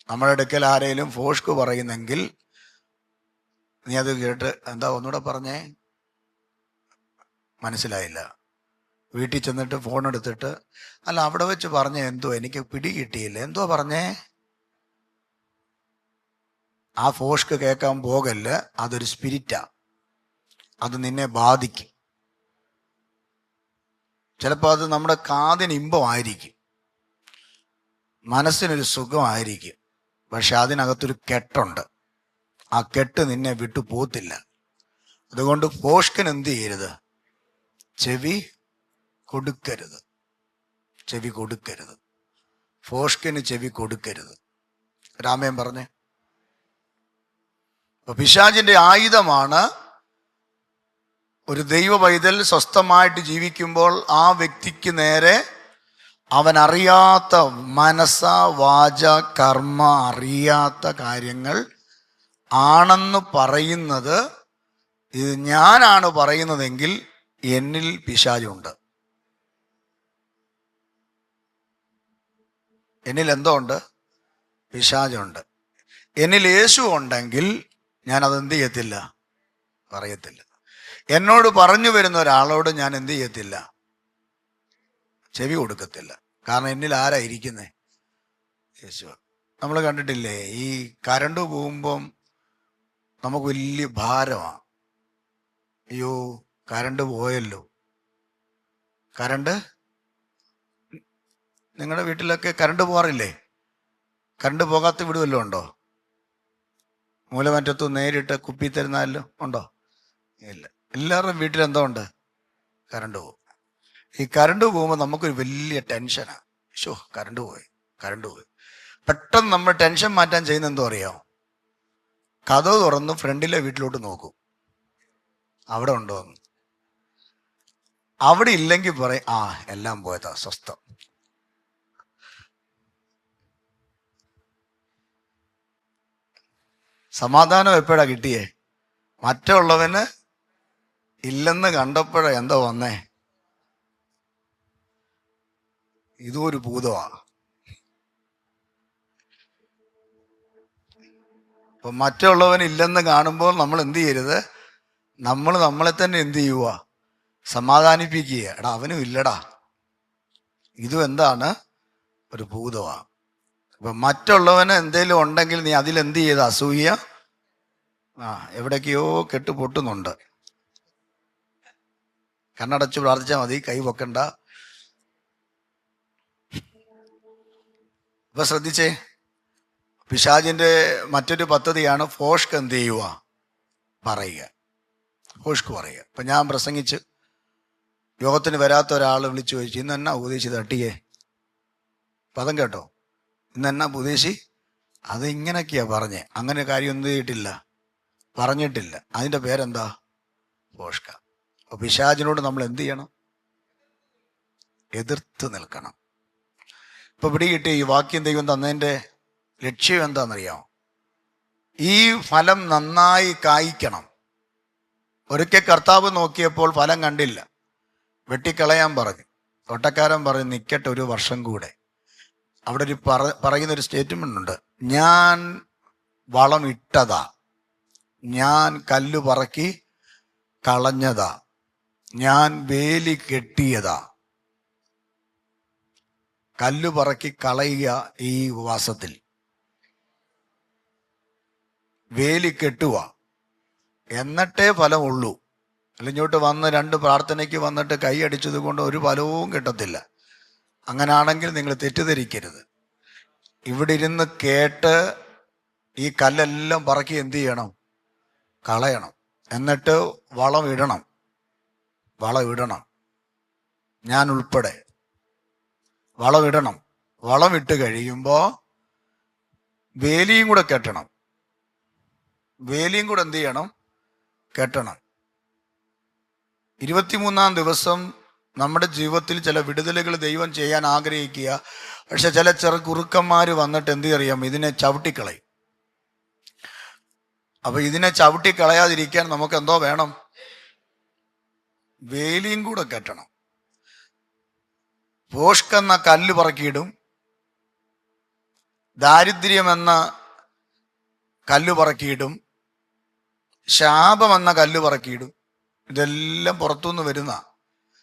നമ്മുടെ അടുക്കൽ ആരെങ്കിലും ഫോഷ്ക്ക് പറയുന്നെങ്കിൽ നീ അത് കേട്ട് എന്താ ഒന്നുകൂടെ പറഞ്ഞേ? മനസ്സിലായില്ല. വീട്ടിൽ ചെന്നിട്ട് ഫോൺ എടുത്തിട്ട്, അല്ല അവിടെ വെച്ച് പറഞ്ഞ എന്തോ എനിക്ക് പിടി കിട്ടിയില്ല, എന്തോ പറഞ്ഞേ? ആ ഫോഷ്ക്ക് കേൾക്കാൻ പോകല്ല. അതൊരു സ്പിരിറ്റാ. അത് നിന്നെ ബാധിക്കും. ചിലപ്പോൾ അത് നമ്മുടെ കാതിന് ഇമ്പമായിരിക്കും, മനസ്സിനൊരു സുഖമായിരിക്കും. പക്ഷെ അതിനകത്തൊരു കെട്ടുണ്ട്. ആ കെട്ട് നിന്നെ വിട്ടു പോത്തില്ല. അതുകൊണ്ട് ഫോഷ്കിന് എന്ത് ചെയ്യരുത്? ചെവി കൊടുക്കരുത്. ചെവി കൊടുക്കരുത്. ഫോഷ്കിന് ചെവി കൊടുക്കരുത്. രാമൻ പറഞ്ഞേ. അപ്പൊ പിശാചിന്റെ ആയുധമാണ് ഒരു ദൈവ പൈതൽ സ്വസ്ഥമായിട്ട് ജീവിക്കുമ്പോൾ ആ വ്യക്തിക്ക് നേരെ അവൻ അറിയാത്ത മനസ്സ വാച കർമ്മ അറിയാത്ത കാര്യങ്ങൾ ആണെന്ന് പറയുന്നത്. ഇത് ഞാനാണ് പറയുന്നതെങ്കിൽ എന്നിൽ പിശാചുണ്ട്. എന്നിൽ എന്തോ ഉണ്ട്? പിശാചുണ്ട്. എന്നിൽ യേശു ഉണ്ടെങ്കിൽ ഞാൻ അതെന്ത് ചെയ്യത്തില്ല? പറയത്തില്ല. എന്നോട് പറഞ്ഞു വരുന്ന ഒരാളോട് ഞാൻ എന്ത് ചെയ്യത്തില്ല? ചെവി കൊടുക്കത്തില്ല. കാരണം എന്നിൽ ആരാ ഇരിക്കുന്നേ? യേശു. നമ്മൾ കണ്ടിട്ടില്ലേ, ഈ കരണ്ട് പോകുമ്പം നമുക്ക് വലിയ ഭാരമാണ്. അയ്യോ കരണ്ട് പോയല്ലോ. കരണ്ട്, നിങ്ങളുടെ വീട്ടിലൊക്കെ കരണ്ട് പോകാറില്ലേ? കരണ്ട് പോകാത്ത വീട് വല്ലതും ഉണ്ടോ? മൂലമറ്റത്തു നേരിട്ട് കുപ്പി തരുന്നാലും ഉണ്ടോ? ഇല്ല. എല്ലാവരുടെയും വീട്ടിൽ എന്തോ ഉണ്ട്? കരണ്ട് പോകും. ഈ കരണ്ട് പോകുമ്പോൾ നമുക്കൊരു വലിയ ടെൻഷനാണ്. ഷോ കരണ്ട് പോയി, കരണ്ട് പോയി. പെട്ടെന്ന് നമ്മൾ ടെൻഷൻ മാറ്റാൻ ചെയ്യുന്ന എന്തോ അറിയാമോ? കതവ് തുറന്ന് ഫ്രണ്ടിലെ വീട്ടിലോട്ട് നോക്കും, അവിടെ ഉണ്ടോ എന്ന്. അവിടെ ഇല്ലെങ്കിൽ പറയും, ആ എല്ലാം പോയതാ, സ്വസ്ഥം. സമാധാനം എപ്പോഴാ കിട്ടിയേ? മറ്റുള്ളവന് ഇല്ലെന്ന് കണ്ടപ്പോഴാ എന്തോ വന്നേ? ഇതും ഒരു ഭൂതമാ. അപ്പൊ മറ്റുള്ളവൻ ഇല്ലെന്ന് കാണുമ്പോൾ നമ്മൾ എന്ത് ചെയ്യരുത്? നമ്മൾ നമ്മളെ തന്നെ എന്ത് ചെയ്യുക? സമാധാനിപ്പിക്കുക. എടാ അവനും ഇല്ലടാ, ഇതും എന്താണ്? ഒരു ഭൂതമാ. അപ്പൊ മറ്റുള്ളവന് എന്തേലും ഉണ്ടെങ്കിൽ നീ അതിലെന്ത് ചെയ്ത് അസൂയ? എവിടേക്കെയോ കെട്ട് പൊട്ടുന്നുണ്ട്. കണ്ണടച്ച് പ്രാർത്ഥിച്ചാൽ മതി, കൈ പൊക്കണ്ട. ഇപ്പൊ ശ്രദ്ധിച്ചേ, പിശാചിന്റെ മറ്റൊരു പദ്ധതിയാണ് ഫോഷ്ക്ക് എന്ത് ചെയ്യുക? പറയുക. ഫോഷ്ക്ക് പറയുക. ഇപ്പൊ ഞാൻ പ്രസംഗിച്ച് യോഗത്തിന് വരാത്ത ഒരാൾ വിളിച്ചു ചോദിച്ചു, ഇന്ന് എന്നാ ഉപദേശി തട്ടിയേ? പദം കേട്ടോ? ഇന്ന് എന്നാ ഉപദേശി? അത് ഇങ്ങനൊക്കെയാ പറഞ്ഞേ. അങ്ങനെ കാര്യം എന്ത് ചെയ്തിട്ടില്ല, പറഞ്ഞിട്ടില്ല. അതിന്റെ പേരെന്താ? ഫോഷ്ക. അപ്പൊ പിശാചിനോട് നമ്മൾ എന്ത് ചെയ്യണം? എതിർത്ത് നിൽക്കണം. ഇപ്പൊ പിടികിട്ടി ഈ വാക്യം ദൈവം തന്നതിന്റെ ലക്ഷ്യം എന്താണെന്നറിയാമോ? ഈ ഫലം നന്നായി കായ്ക്കണം. ഒരിക്കൽ കർത്താവ് നോക്കിയപ്പോൾ ഫലം കണ്ടില്ല, വെട്ടിക്കളയാൻ പറഞ്ഞു. തോട്ടക്കാരൻ പറഞ്ഞു, നിൽക്കട്ടെ ഒരു വർഷം കൂടെ. അവിടെ ഒരു പറയുന്നൊരു സ്റ്റേറ്റ്മെന്റ് ഉണ്ട്, ഞാൻ വളമിട്ടതാ, ഞാൻ കല്ല് പറക്കി കളഞ്ഞതാ, ഞാൻ വേലി കെട്ടിയതാ. കല്ല് പറക്കി കളയുക ഈ ഉപവാസത്തിൽ, വേലി കെട്ടുക, എന്നിട്ടേ ഫലമുള്ളൂ. അല്ലിങ്ങോട്ട് വന്ന് 2 പ്രാർത്ഥനയ്ക്ക് വന്നിട്ട് കൈ അടിച്ചത് കൊണ്ട് ഒരു ഫലവും കിട്ടത്തില്ല. അങ്ങനാണെങ്കിൽ നിങ്ങൾ തെറ്റിദ്ധരിക്കരുത്. ഇവിടെ ഇരുന്ന് കേട്ട് ഈ കല്ലെല്ലാം പറക്കി എന്ത് ചെയ്യണം? കളയണം. എന്നിട്ട് വളം ഇടണം. ഞാൻ ഉൾപ്പെടെ വളമിടണം. വളമിട്ട് കഴിയുമ്പോൾ വേലിയും കൂടെ കെട്ടണം. വേലിയും കൂടെ എന്ത് ചെയ്യണം? കെട്ടണം. 23-ാം ദിവസം നമ്മുടെ ജീവിതത്തിൽ ചില വിടുതലുകൾ ദൈവം ചെയ്യാൻ ആഗ്രഹിക്കുക. പക്ഷെ ചില കുറുക്കന്മാർ വന്നിട്ട് എന്ത് അറിയാം? ഇതിനെ ചവിട്ടിക്കളയും. അപ്പൊ ഇതിനെ ചവിട്ടിക്കളയാതിരിക്കാൻ നമുക്ക് എന്തോ വേണം? വേലിയും കൂടെ കെട്ടണം. പോഷ്കെന്ന കല്ല് പറക്കിയിടും, ദാരിദ്ര്യമെന്ന കല്ല് പറക്കിയിടും, ശാപമെന്ന കല്ല് പറക്കിയിടും. ഇതെല്ലാം പുറത്തുനിന്ന് വരുന്ന.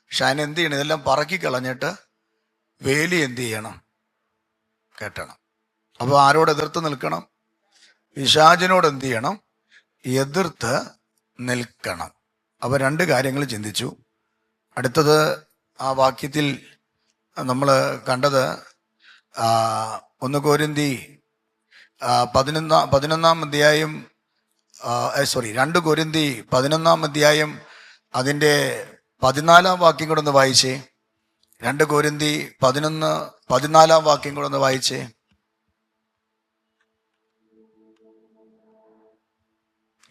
പക്ഷെ അതിനെന്ത് ചെയ്യണം? ഇതെല്ലാം പറക്കി കളഞ്ഞിട്ട് വേലി എന്ത് ചെയ്യണം? കെട്ടണം. അപ്പോൾ ആരോട് എതിർത്ത് നിൽക്കണം? പിശാചിനോട് എന്ത് ചെയ്യണം? എതിർത്ത് നിൽക്കണം. അപ്പോൾ 2 കാര്യങ്ങൾ ചിന്തിച്ചു. അടുത്തത് ആ വാക്യത്തിൽ നമ്മൾ കണ്ടത് 1 കൊരിന്തി 11-ാം അധ്യായം 2 കൊരിന്തി 11-ാം അധ്യായം അതിൻ്റെ 14-ാം വാക്യം കൂടെ ഒന്ന് വായിച്ചേ. 2 കൊരിന്തി 11-14 വാക്യം കൂടെ ഒന്ന് വായിച്ചേ.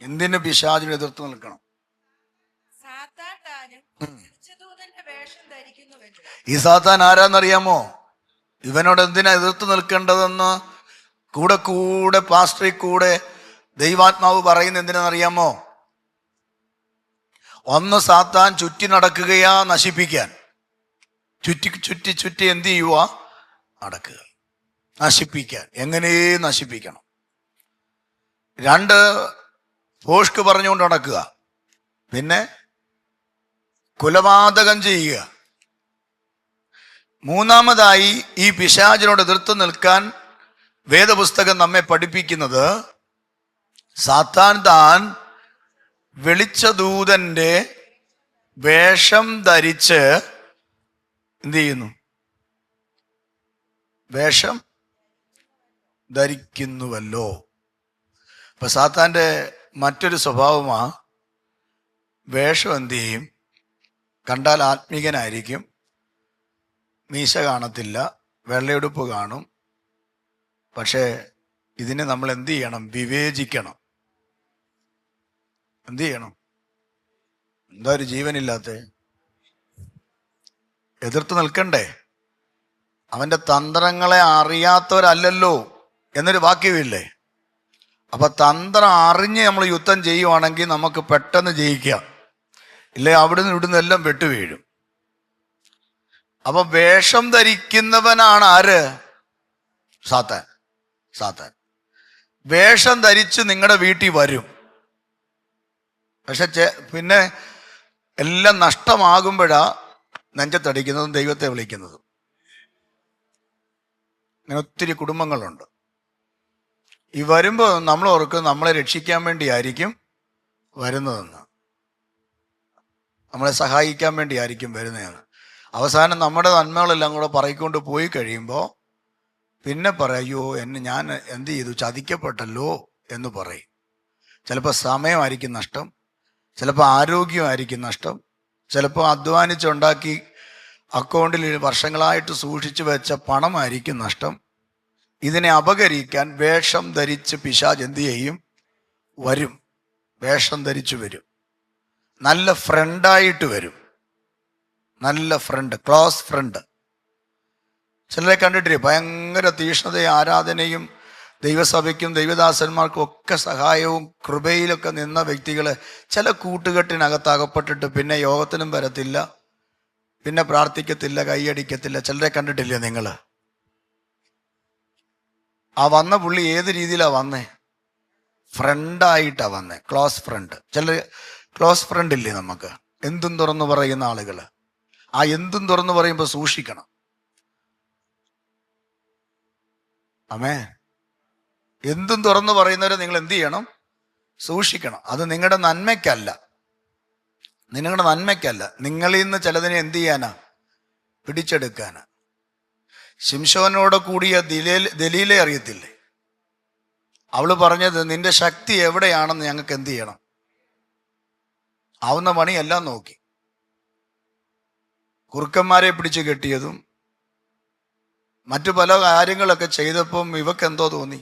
എന്തിന് പിശാചിനെ എതിർത്ത് നിൽക്കണം? ഈ സാത്താൻ ആരാന്നറിയാമോ? ഇവനോട് എന്തിനാ എതിർത്ത് നിൽക്കേണ്ടതെന്ന് കൂടെ പാസ്റ്ററിൽ കൂടെ ദൈവാത്മാവ് പറയുന്ന എന്തിനാണെന്നറിയാമോ? ഒന്ന്, സാത്താൻ ചുറ്റി നടക്കുകയാ നശിപ്പിക്കാൻ. ചുറ്റി എന്ത് ചെയ്യുക? നടക്കുക, നശിപ്പിക്കാൻ. എങ്ങനെ നശിപ്പിക്കണം? 2, പോഷ്ക്ക് പറഞ്ഞുകൊണ്ട് നടക്കുക. പിന്നെ കുലപാതകം ചെയ്യുക. 3-ാമതായി ഈ പിശാചിനോട് എതിർത്ത് നിൽക്കാൻ വേദപുസ്തകം നമ്മെ പഠിപ്പിക്കുന്നത് സാത്താൻ താൻ വെളിച്ചദൂതന്റെ വേഷം ധരിച്ച് എന്ത് ചെയ്യുന്നു? വേഷം ധരിക്കുന്നുവല്ലോ. അപ്പൊ സാത്താന്റെ മറ്റൊരു സ്വഭാവമാ, വേഷം എന്ത് ചെയ്യും? കണ്ടാൽ ആത്മീകനായിരിക്കും, മീശ കാണത്തില്ല, വെള്ളയുടുപ്പ് കാണും. പക്ഷേ ഇതിനെ നമ്മൾ എന്ത് ചെയ്യണം? വിവേചിക്കണം. എന്ത് ചെയ്യണം? എന്താ ഒരു ജീവനില്ലാത്ത? എതിർത്ത് നിൽക്കണ്ടേ? അവന്റെ തന്ത്രങ്ങളെ അറിയാത്തവരല്ലല്ലോ എന്നൊരു വാക്യമില്ലേ? അപ്പൊ തന്ത്രം അറിഞ്ഞ് നമ്മൾ യുദ്ധം ചെയ്യുവാണെങ്കിൽ നമുക്ക് പെട്ടെന്ന് ജയിക്കാം. ഇല്ലേ അവിടുന്ന് ഇവിടുന്ന് എല്ലാം വെട്ടുവീഴും. അപ്പൊ വേഷം ധരിക്കുന്നവനാണ് ആര്? സാത്താൻ. വേഷം ധരിച്ച് നിങ്ങളുടെ വീട്ടിൽ വരും. പക്ഷെ പിന്നെ എല്ലാം നഷ്ടമാകുമ്പോഴാ നെഞ്ചത്തടിക്കുന്നതും ദൈവത്തെ വിളിക്കുന്നതും. അങ്ങനെ ഒത്തിരി കുടുംബങ്ങളുണ്ട്. ഈ വരുമ്പോൾ നമ്മൾ ഓർക്കും നമ്മളെ രക്ഷിക്കാൻ വേണ്ടിയായിരിക്കും വരുന്നതെന്ന്, നമ്മളെ സഹായിക്കാൻ വേണ്ടിയായിരിക്കും വരുന്നതെന്ന്. അവസാനം നമ്മുടെ നന്മകളെല്ലാം കൂടെ പറയിക്കൊണ്ട് പോയി കഴിയുമ്പോൾ പിന്നെ പറയോ ഞാൻ എന്ത് ചെയ്തു, ചതിക്കപ്പെട്ടല്ലോ എന്ന് പറയും. ചിലപ്പോൾ സമയമായിരിക്കും നഷ്ടം, ചിലപ്പോൾ ആരോഗ്യമായിരിക്കും നഷ്ടം, ചിലപ്പോൾ അധ്വാനിച്ചുണ്ടാക്കി അക്കൗണ്ടിൽ വർഷങ്ങളായിട്ട് സൂക്ഷിച്ചു വെച്ച പണമായിരിക്കും നഷ്ടം. ഇതിനെ അപകരിക്കാൻ വേഷം ധരിച്ച് പിശാച് എന്ത് ചെയ്യും? വരും. വേഷം ധരിച്ചു വരും. നല്ല ഫ്രണ്ടായിട്ട് വരും. നല്ല ഫ്രണ്ട്, ക്ലോസ് ഫ്രണ്ട്. ചിലരെ കണ്ടിട്ടില്ലേ? ഭയങ്കര തീഷ്ണതയും ആരാധനയും ദൈവസഭയ്ക്കും ദൈവദാസന്മാർക്കും ഒക്കെ സഹായവും കൃപയിലൊക്കെ നിന്ന വ്യക്തികള് ചില കൂട്ടുകെട്ടിനകത്ത് അകപ്പെട്ടിട്ട് പിന്നെ യോഗത്തിനും വരത്തില്ല, പിന്നെ പ്രാർത്ഥിക്കത്തില്ല, കൈയടിക്കത്തില്ല. ചിലരെ കണ്ടിട്ടില്ലേ നിങ്ങൾ? ആ വന്ന പുള്ളി ഏത് രീതിയിലാണ് വന്നേ? ഫ്രണ്ടായിട്ടാണ് വന്നേ, ക്ലോസ് ഫ്രണ്ട്. ചില ക്ലോസ് ഫ്രണ്ട് ഇല്ലേ നമുക്ക്, എന്തും തുറന്നു പറയുന്ന ആളുകൾ. ആ എന്തും തുറന്നു പറയുമ്പോൾ സൂക്ഷിക്കണം. ആമേ. എന്തും തുറന്നു പറയുന്നവരെ നിങ്ങൾ എന്ത് ചെയ്യണം? സൂക്ഷിക്കണം. അത് നിങ്ങളുടെ നന്മയ്ക്കല്ല, നിങ്ങളുടെ നന്മയ്ക്കല്ല, നിങ്ങളിൽ നിന്ന് ചിലതിനെ എന്ത് ചെയ്യാനാ? പിടിച്ചെടുക്കാനാ. ശിംശോനോട് കൂടിയ ദലീലെ അറിയത്തില്ലേ? അവള് പറഞ്ഞത്, നിന്റെ ശക്തി എവിടെയാണെന്ന് ഞങ്ങൾക്ക് എന്ത് ചെയ്യണം? ആവുന്ന പണിയെല്ലാം നോക്കി. കുറുക്കന്മാരെ പിടിച്ചു കെട്ടിയതും മറ്റു പല കാര്യങ്ങളൊക്കെ ചെയ്തപ്പം ഇവക്കെന്തോ തോന്നി?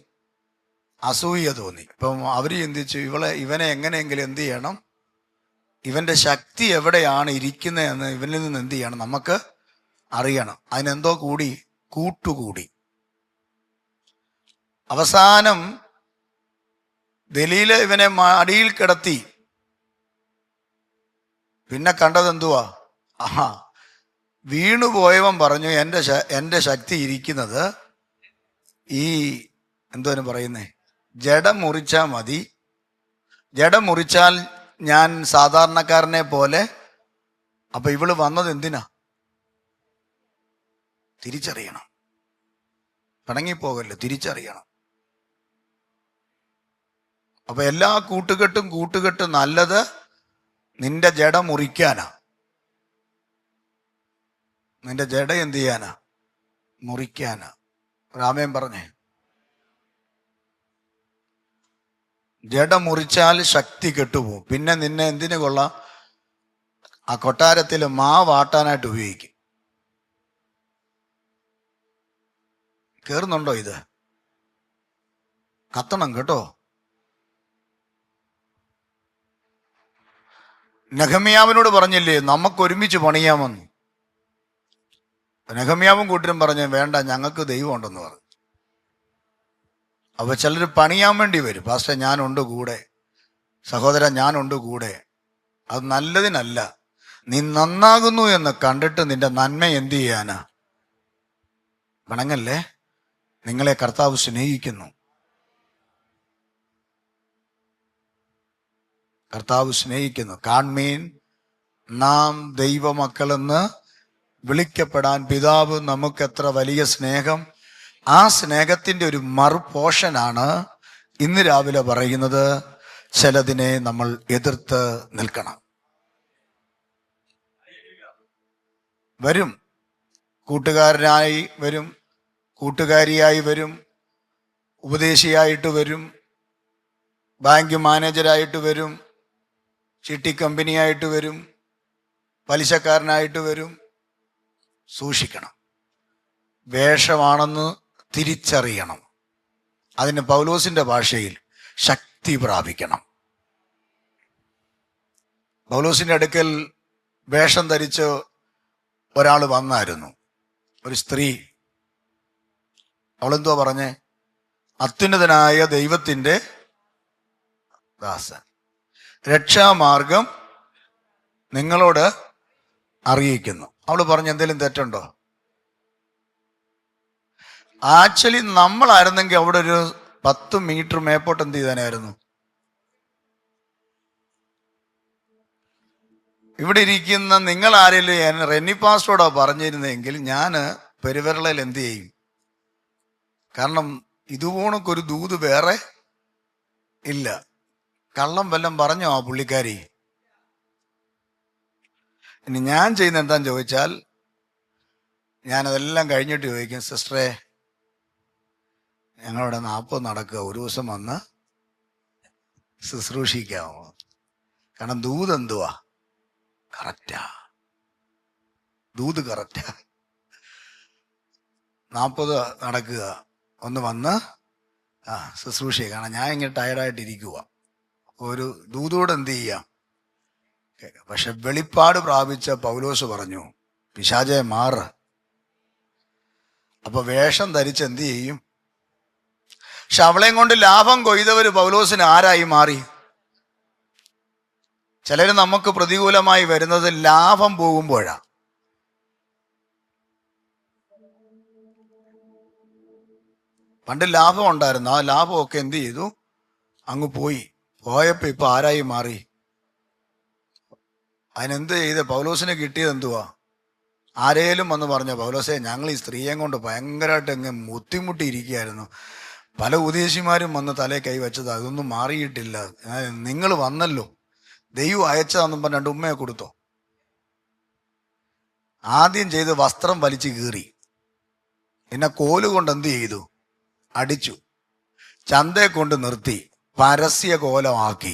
അസൂയ തോന്നി. ഇപ്പം അവര് ചിന്തിച്ചു, ഇവനെ എങ്ങനെയെങ്കിലും എന്ത് ചെയ്യണം, ഇവന്റെ ശക്തി എവിടെയാണ് ഇരിക്കുന്നതെന്ന് ഇവനിൽ നിന്ന് എന്ത് ചെയ്യണം, നമുക്ക് അറിയണം. അതിനെന്തോ കൂട്ടുകൂടി. അവസാനം ദലീല ഇവനെ അടിയിൽ കിടത്തി. പിന്നെ കണ്ടത് എന്തുവാ? ആഹാ, വീണുപോയവൻ പറഞ്ഞു, എൻ്റെ ശക്തി ഇരിക്കുന്നത് ഈ എന്തോന്ന് പറയുന്നേ, ജഡം മുറിച്ചാൽ മതി. ജഡം മുറിച്ചാൽ ഞാൻ സാധാരണക്കാരനെ പോലെ. അപ്പൊ ഇവള് വന്നത് എന്തിനാ? തിരിച്ചറിയണം. പിണങ്ങിപ്പോകല്ലേ, തിരിച്ചറിയണം. അപ്പൊ എല്ലാ കൂട്ടുകെട്ടും നല്ലത് നിന്റെ ജഡ മുറിക്കാനാ. നിന്റെ ജഡ എന്ത് ചെയ്യാനാ? മുറിക്കാനാ. രാമേൻ പറഞ്ഞേ, ജഡ മുറിച്ചാൽ ശക്തി കെട്ടുപോകും. പിന്നെ നിന്നെ എന്തിനു കൊള്ളാം? ആ കൊട്ടാരത്തിൽ മാവാട്ടാനായിട്ട് ഉപയോഗിക്കും. കേറുന്നുണ്ടോ? ഇത് കത്തണം കേട്ടോ. നെഹമ്യാവിനോട് പറഞ്ഞില്ലേ നമുക്കൊരുമിച്ച് പണിയാമെന്ന്? നെഹമ്യാവും കൂട്ടരും പറഞ്ഞു, വേണ്ട, ഞങ്ങൾക്ക് ദൈവം ഉണ്ടെന്ന് പറഞ്ഞു. അപ്പൊ ചിലർ പണിയാൻ വേണ്ടി വരും. പാസ്റ്റർ ഞാനുണ്ട് കൂടെ, സഹോദരൻ ഞാനുണ്ട് കൂടെ. അത് നല്ലതിനല്ല. നീ നന്നാകുന്നു എന്ന് കണ്ടിട്ട് നിന്റെ നന്മ എന്ത് ചെയ്യാനാ? വണങ്ങല്ലേ. നിങ്ങളെ കർത്താവ് സ്നേഹിക്കുന്നു. കർത്താവ് സ്നേഹിക്കുന്നു. കാൺമീൻ, നാം ദൈവമക്കളെന്ന് വിളിക്കപ്പെടാൻ പിതാവ് നമുക്കെത്ര വലിയ സ്നേഹം. ആ സ്നേഹത്തിന്റെ ഒരു മറുപോഷനാണ് ഇന്ന് രാവിലെ പറയുന്നത്, ചിലതിനെ നമ്മൾ എതിർത്ത് നിൽക്കണം. വരും, കൂട്ടുകാരനായി വരും, കൂട്ടുകാരിയായി വരും, ഉപദേശിയായിട്ട് വരും, ബാങ്ക് മാനേജരായിട്ട് വരും, ചിട്ടി കമ്പനിയായിട്ട് വരും, പലിശക്കാരനായിട്ട് വരും. സൂക്ഷിക്കണം. വേഷമാണെന്ന് തിരിച്ചറിയണം. അതിന് പൗലോസിന്റെ ഭാഷയിൽ ശക്തി പ്രാപിക്കണം. പൗലോസിന്റെ അടുക്കൽ വേഷം ധരിച്ച് ഒരാൾ വന്നായിരുന്നു, ഒരു സ്ത്രീ. അവളെന്തോ പറഞ്ഞേ? അത്യുന്നതനായ ദൈവത്തിന്റെ ദാസൻ, രക്ഷാമാർഗം നിങ്ങളോട് അറിയിക്കുന്നു. അവള് പറഞ്ഞ എന്തെങ്കിലും തെറ്റുണ്ടോ? ആക്ച്വലി നമ്മളായിരുന്നെങ്കിൽ അവിടെ ഒരു 10 മീറ്റർ മേപ്പോട്ട് എന്ത് ചെയ്താനായിരുന്നു? ഇവിടെ ഇരിക്കുന്ന നിങ്ങൾ ആരെങ്കിലും റെന്നി പാസ്റ്റോടാ പറഞ്ഞിരുന്നെങ്കിൽ ഞാൻ പെരുവിരളയിൽ എന്ത് ചെയ്യും? കാരണം ഇതുപോണക്കൊരു ദൂത് വേറെ ഇല്ല. കള്ളം വല്ലം പറഞ്ഞോ ആ പുള്ളിക്കാരി? ഇനി ഞാൻ ചെയ്യുന്ന എന്താന്ന് ചോദിച്ചാൽ, ഞാനതെല്ലാം കഴിഞ്ഞിട്ട് ചോദിക്കും, സിസ്റ്ററെ ഞങ്ങളിവിടെ 40 നടക്കുക, ഒരു ദിവസം വന്ന് ശുശ്രൂഷിക്കാമോ? കാരണം ദൂത് എന്തുവാ? കറക്റ്റാ, ദൂത് കറക്റ്റാ. 40 നടക്കുക, ഒന്ന് വന്ന് ശുശ്രൂഷ. കാരണം ഞാൻ ഇങ്ങനെ ടയർഡായിട്ടിരിക്കുക, ഒരു ദൂതോട് എന്ത് ചെയ്യാം? പക്ഷെ വെളിപ്പാട് പ്രാപിച്ച പൗലോസ് പറഞ്ഞു, പിശാചേ മാറ്. അപ്പൊ വേഷം ധരിച്ച് എന്ത് ചെയ്യും? പക്ഷെ അവളെയും കൊണ്ട് ലാഭം കൊയ്തവര് പൗലോസിന് ആരായി മാറി? ചിലര് നമുക്ക് പ്രതികൂലമായി വരുന്നത് ലാഭം പോകുമ്പോഴാ. പണ്ട് ലാഭം ഉണ്ടായിരുന്നു, ആ ലാഭമൊക്കെ എന്ത് ചെയ്തു? അങ്ങ് പോയപ്പോ ഇപ്പൊ ആരായി മാറി? അതിനെന്ത് ചെയ്ത്? പൗലോസിന് കിട്ടിയത് എന്തുവാ? ആരേലും വന്ന് പറഞ്ഞ, പൗലോസേ ഞങ്ങൾ ഈ സ്ത്രീയെ കൊണ്ട് ഭയങ്കരമായിട്ട് അങ്ങ് മുത്തിമുട്ടിയിരിക്കുകയായിരുന്നു, പല ഉദ്ദേശിമാരും വന്ന് തലേ കൈവച്ചത്, അതൊന്നും മാറിയിട്ടില്ല, നിങ്ങൾ വന്നല്ലോ, ദൈവം അയച്ചതാന്നും പറഞ്ഞ 2 ഉമ്മയെ കൊടുത്തോ? ആദ്യം ചെയ്ത് വസ്ത്രം വലിച്ചു കീറി, പിന്നെ കോലുകൊണ്ട് എന്ത് ചെയ്തു? അടിച്ചു. ചന്തയെ കൊണ്ട് നിർത്തി പരസ്യ കോലമാക്കി.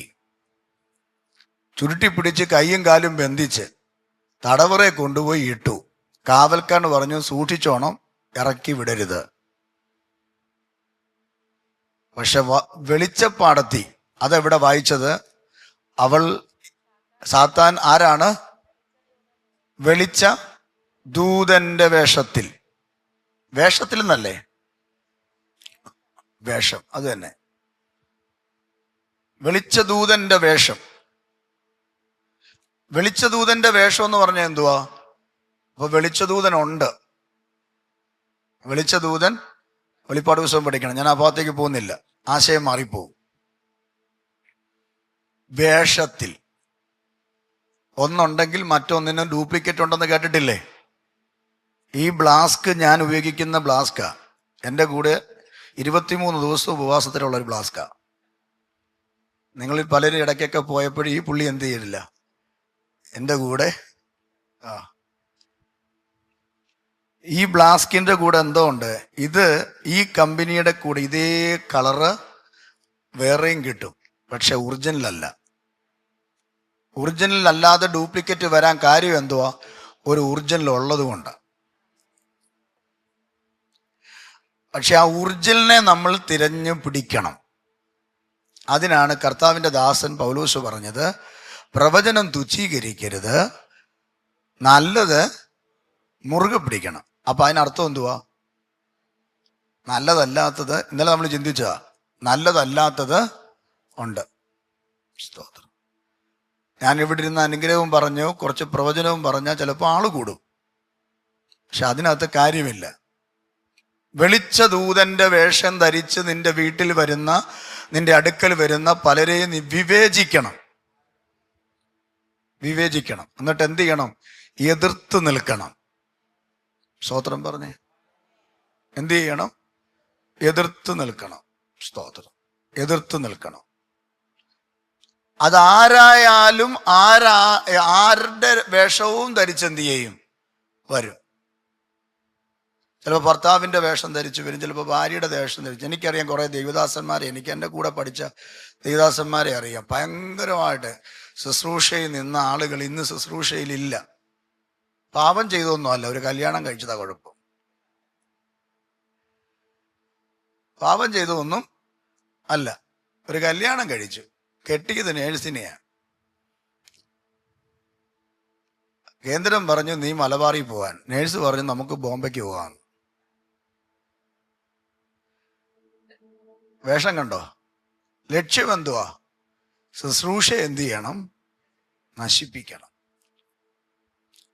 ചുരുട്ടിപ്പിടിച്ച് കൈയും കാലും ബന്ധിച്ച് തടവറെ കൊണ്ടുപോയി ഇട്ടു. കാവൽക്കാരൻ പറഞ്ഞു, സൂക്ഷിച്ചോണം, ഇറക്കി വിടരുത്. പക്ഷെ വെളിച്ചപ്പാടത്തി അതെവിടെ വായിച്ചത്? അവൾ സാത്താൻ ആരാണ്? വെളിച്ച ദൂതന്റെ വേഷത്തിൽ. വേഷത്തിൽ നിന്നല്ലേ? വേഷം, അത് തന്നെ, വെളിച്ചദൂതന്റെ വേഷം. വെളിച്ചദൂതന്റെ വേഷം എന്ന് പറഞ്ഞാൽ എന്തുവാ? അപ്പൊ വെളിച്ചദൂതനുണ്ട്. വെളിച്ചദൂതൻ വെളിപ്പാട് പുസ്തകം പഠിക്കണം, ഞാൻ ആ ഭാഗത്തേക്ക് പോകുന്നില്ല, ആശയം മാറിപ്പോവും. വേഷത്തിൽ ഒന്നുണ്ടെങ്കിൽ മറ്റൊന്നിന് ഡ്യൂപ്ലിക്കേറ്റ് ഉണ്ടെന്ന് കേട്ടിട്ടില്ലേ? ഈ ബ്ലാസ്ക് ഞാൻ ഉപയോഗിക്കുന്ന ബ്ലാസ്കാ. എൻ്റെ കൂടെ 23 ദിവസം ഉപവാസത്തിലുള്ള ഒരു ബ്ലാസ്കാ. നിങ്ങളിൽ പലരും ഇടയ്ക്കൊക്കെ പോയപ്പോഴും ഈ പുള്ളി എന്ത് ചെയ്തില്ല, എൻ്റെ കൂടെ. ഈ ബ്ലാസ്കിന്റെ കൂടെ എന്തോ ഉണ്ട്. ഇത് ഈ കമ്പനിയുടെ കൂടെ ഇതേ കളറ് വേറെയും കിട്ടും, പക്ഷെ ഒറിജിനൽ അല്ല. ഒറിജിനൽ അല്ലാതെ ഡ്യൂപ്ലിക്കേറ്റ് വരാൻ കാര്യം എന്തുവാ? ഒരു ഒറിജിനൽ ഉള്ളത് കൊണ്ട്. പക്ഷെ ആ ഒറിജിനലിനെ നമ്മൾ തിരഞ്ഞു പിടിക്കണം. അതിനാണ് കർത്താവിൻ്റെ ദാസൻ പൗലോസ് പറഞ്ഞത്, പ്രവചനം തുച്ഛീകരിക്കരുത്, നല്ലത് മുറുകെ പിടിക്കണം. അപ്പൊ അതിനർത്ഥം എന്തുവാ? നല്ലതല്ലാത്തത്, ഇന്നലെ നമ്മൾ ചിന്തിച്ചതാ, നല്ലതല്ലാത്തത് ഉണ്ട്. സ്തോത്രം. ഞാൻ ഇവിടെ ഇരുന്ന് അനുഗ്രഹവും പറഞ്ഞു, കുറച്ച് പ്രവചനവും പറഞ്ഞാൽ ചിലപ്പോൾ ആള് കൂടും, പക്ഷെ അതിനകത്ത് കാര്യമില്ല. വെളിച്ചദൂതന്റെ വേഷം ധരിച്ച് നിന്റെ വീട്ടിൽ വരുന്ന, നിന്റെ അടുക്കൽ വരുന്ന പലരെയും നീ വിവേചിക്കണം. എന്നിട്ട് എന്ത് ചെയ്യണം? എതിർത്ത് നിൽക്കണം. സ്തോത്രം പറഞ്ഞേ. എന്ത് ചെയ്യണം? എതിർത്ത് നിൽക്കണം. സ്തോത്രം. എതിർത്ത് നിൽക്കണം. അതാരായാലും ആരുടെ വേഷവും ധരിച്ചെന്ത് ചെയ്യും? വരും. ചിലപ്പോൾ ഭർത്താവിൻ്റെ വേഷം ധരിച്ചു വരും, ചിലപ്പോൾ ഭാര്യയുടെ വേഷം ധരിച്ചു. എനിക്കറിയാം കുറേ ദൈവദാസന്മാരെ, എനിക്ക് എൻ്റെ കൂടെ പഠിച്ച ദൈവദാസന്മാരെ അറിയാം. ഭയങ്കരമായിട്ട് ശുശ്രൂഷയിൽ നിന്ന ആളുകൾ ഇന്ന് ശുശ്രൂഷയിലില്ല. പാപം ചെയ്തൊന്നും അല്ല, ഒരു കല്യാണം കഴിച്ചതാ കുഴപ്പം. പാപം ചെയ്തൊന്നും അല്ല, ഒരു കല്യാണം കഴിച്ചു, കെട്ടിയത് നേഴ്സിനെയാ. കേന്ദ്രം പറഞ്ഞു നീ മലബാറിൽ പോകാൻ, നേഴ്സ് പറഞ്ഞു നമുക്ക് ബോംബെക്ക് പോകാൻ. വേഷം കണ്ടോ? ലക്ഷ്യം എന്തുവാ? ശുശ്രൂഷ എന്ത് ചെയ്യണം? നശിപ്പിക്കണം.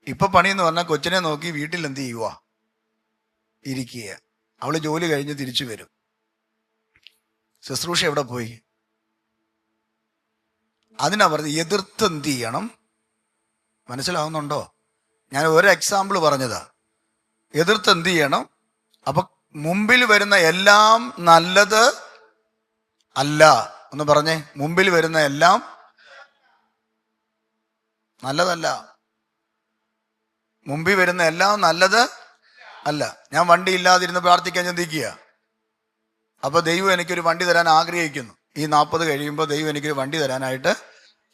ഇപ്പൊ പണിയെന്ന് പറഞ്ഞാൽ കൊച്ചിനെ നോക്കി വീട്ടിൽ എന്ത് ചെയ്യുക? ഇരിക്കുക. അവള് ജോലി കഴിഞ്ഞ് തിരിച്ചു വരും. ശുശ്രൂഷ എവിടെ പോയി? അതിനാ പറഞ്ഞത് എതിർത്ത് എന്ത് ചെയ്യണം? മനസ്സിലാവുന്നുണ്ടോ? ഞാൻ ഒരു എക്സാമ്പിൾ പറഞ്ഞതാ. എതിർത്ത് എന്ത് ചെയ്യണം? അപ്പൊ മുമ്പിൽ വരുന്ന എല്ലാം നല്ലത് അല്ല. ഒന്ന് പറഞ്ഞേ, മുമ്പിൽ വരുന്ന എല്ലാം നല്ലതല്ല. മുമ്പിൽ വരുന്ന എല്ലാം നല്ലത് അല്ല. ഞാൻ വണ്ടി ഇല്ലാതിരുന്ന് പ്രാർത്ഥിക്കാൻ ചിന്തിക്കുക. അപ്പൊ ദൈവം എനിക്കൊരു വണ്ടി തരാൻ ആഗ്രഹിക്കുന്നു. ഈ 40 കഴിയുമ്പോൾ ദൈവം എനിക്കൊരു വണ്ടി തരാനായിട്ട്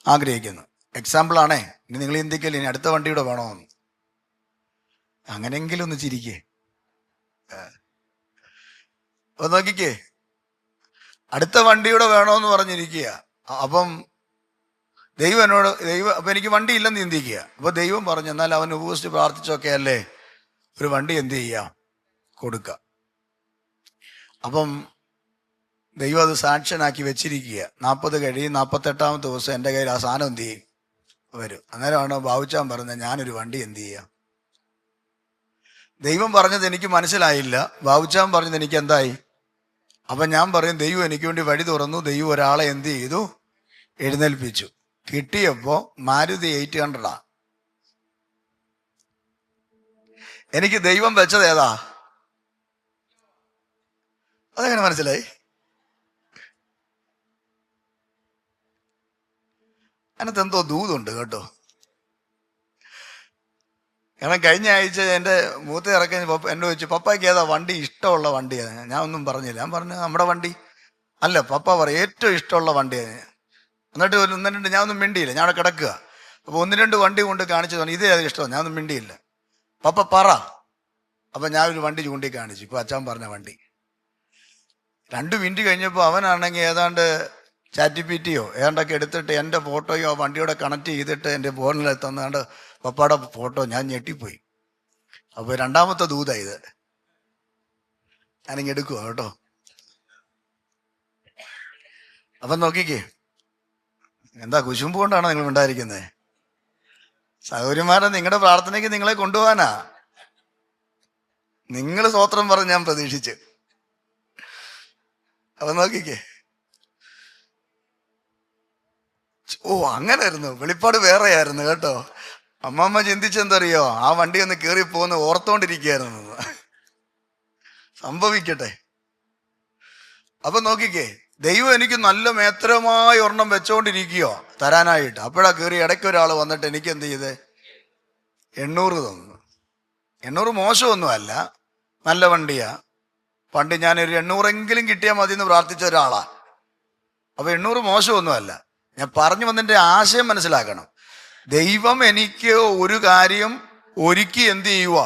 ആഗ്രഹിക്കുന്നു. എക്സാമ്പിൾ ആണേ. ഇനി നിങ്ങൾ ചിന്തിക്കല്ലേ ഇനി അടുത്ത വണ്ടിയുടെ വേണമെന്ന്. അങ്ങനെയെങ്കിലും ഒന്ന് ചിരിക്കേ. അപ്പൊ നോക്കിക്കേ, അടുത്ത വണ്ടിയുടെ വേണമെന്ന് പറഞ്ഞിരിക്കുക. അപ്പം ദൈവം എന്നോട് അപ്പൊ എനിക്ക് വണ്ടി ഇല്ലെന്ന് ചിന്തിക്കുക. അപ്പൊ ദൈവം പറഞ്ഞു എന്നാൽ അവൻ ഉപവസിച്ച് പ്രാർത്ഥിച്ചൊക്കെ അല്ലേ ഒരു വണ്ടി എന്ത് ചെയ്യാം? കൊടുക്കുക. അപ്പം ദൈവം അത് സാക്ഷനാക്കി വെച്ചിരിക്കുക. 40 കഴിയും, 48ാമത്തെ ദിവസം എൻ്റെ കയ്യിൽ ആ സാധനം എന്ത് ചെയ്യും? വരും. അന്നേരമാണ് ബാബുച്ചാൻ പറഞ്ഞത് ഞാനൊരു വണ്ടി എന്ത് ചെയ്യാം? ദൈവം പറഞ്ഞത് എനിക്ക് മനസ്സിലായില്ല, ബാബുച്ചാൻ പറഞ്ഞത് എനിക്ക് എന്തായി? അപ്പം ഞാൻ പറയും ദൈവം എനിക്ക് വേണ്ടി വഴി തുറന്നു. ദൈവം ഒരാളെ എന്ത് ചെയ്തു? എഴുന്നേൽപ്പിച്ചു. കിട്ടിയപ്പോൾ മാരുതി 800. എനിക്ക് ദൈവം വെച്ചത് ഏതാ? അതെങ്ങനെ മനസ്സിലായി? അതിനകത്ത് എന്തോ ദൂതുണ്ട് കേട്ടോ. കാരണം കഴിഞ്ഞ ആഴ്ച എൻ്റെ മൂത്ത ഇറക്കാൻ എന്നെ ചോദിച്ചു, പപ്പായ്ക്ക് ഏതാ വണ്ടി ഇഷ്ടമുള്ള വണ്ടിയാണ്? ഞാൻ ഒന്നും പറഞ്ഞില്ല. ഞാൻ പറഞ്ഞു നമ്മുടെ വണ്ടി അല്ല. പപ്പ പറയും ഏറ്റവും ഇഷ്ടമുള്ള വണ്ടിയാണ്. എന്നിട്ട് ഒന്ന് രണ്ട് ഞാൻ ഒന്നും മിണ്ടിയില്ല. ഞാൻ അവിടെ കിടക്കുക. അപ്പോൾ 1-2 വണ്ടി കൊണ്ട് കാണിച്ചു തോന്നി ഇതേ അത് ഇഷ്ടമാണ്. ഞാൻ ഒന്നും മിണ്ടിയില്ല. പപ്പ പറ. അപ്പം ഞാൻ ഒരു വണ്ടി ചൂണ്ടിക്കാണിച്ചു. ഇപ്പോൾ അച്ഛൻ പറഞ്ഞ വണ്ടി. 2 മിനിറ്റ് കഴിഞ്ഞപ്പോൾ അവനാണെങ്കിൽ ഏതാണ്ട് ChatGPT ഏതാണ്ടൊക്കെ എടുത്തിട്ട് എൻ്റെ ഫോട്ടോയോ വണ്ടിയോടെ കണക്ട് ചെയ്തിട്ട് എൻ്റെ ഫോണിൽ തന്നാണ്ട് പപ്പയുടെ ഫോട്ടോ. ഞാൻ ഞെട്ടിപ്പോയി. അപ്പോൾ രണ്ടാമത്തെ ദൂത ഇത്. ഞാനിങ്ങ് എടുക്കുക കേട്ടോ. അപ്പം നോക്കിക്കേ, എന്താ കുശുമ്പ് കൊണ്ടാണോ നിങ്ങൾ ഉണ്ടായിരിക്കുന്നത്? സഹോദരിമാരെ, നിങ്ങളുടെ പ്രാർത്ഥനയ്ക്ക് നിങ്ങളെ കൊണ്ടുപോകാനാ. നിങ്ങൾ സ്തോത്രം പറഞ്ഞ് ഞാൻ പ്രതീക്ഷിച്ചു. അപ്പൊ നോക്കിക്കേ. ഓ, അങ്ങനെ ആയിരുന്നു. വെളിപ്പാട് വേറെ ആയിരുന്നു കേട്ടോ. അമ്മമ്മ ചിന്തിച്ചെന്തറിയോ? ആ വണ്ടി ഒന്ന് കയറി പോകുന്ന ഓർത്തോണ്ടിരിക്കുകയായിരുന്നു. സംഭവിക്കട്ടെ. അപ്പൊ നോക്കിക്കേ, ദൈവം എനിക്ക് നല്ല മേത്രമായ ഒരെണ്ണം വെച്ചോണ്ടിരിക്കുകയോ തരാനായിട്ട്. അപ്പോഴാ കയറി ഇടയ്ക്ക് ഒരാൾ വന്നിട്ട് എനിക്ക് എന്ത് ചെയ്ത് 800 തന്നു. 800 മോശമൊന്നും അല്ല, നല്ല വണ്ടിയാ. പണ്ട് ഞാനൊരു 800 കിട്ടിയാൽ മതി എന്ന് പ്രാർത്ഥിച്ച ഒരാളാ. അപ്പൊ 800 മോശമൊന്നുമല്ല. ഞാൻ പറഞ്ഞു വന്നതിൻ്റെ ആശയം മനസ്സിലാക്കണം. ദൈവം എനിക്ക് ഒരു കാര്യം ഒരുക്കി എന്ത് ചെയ്യുക,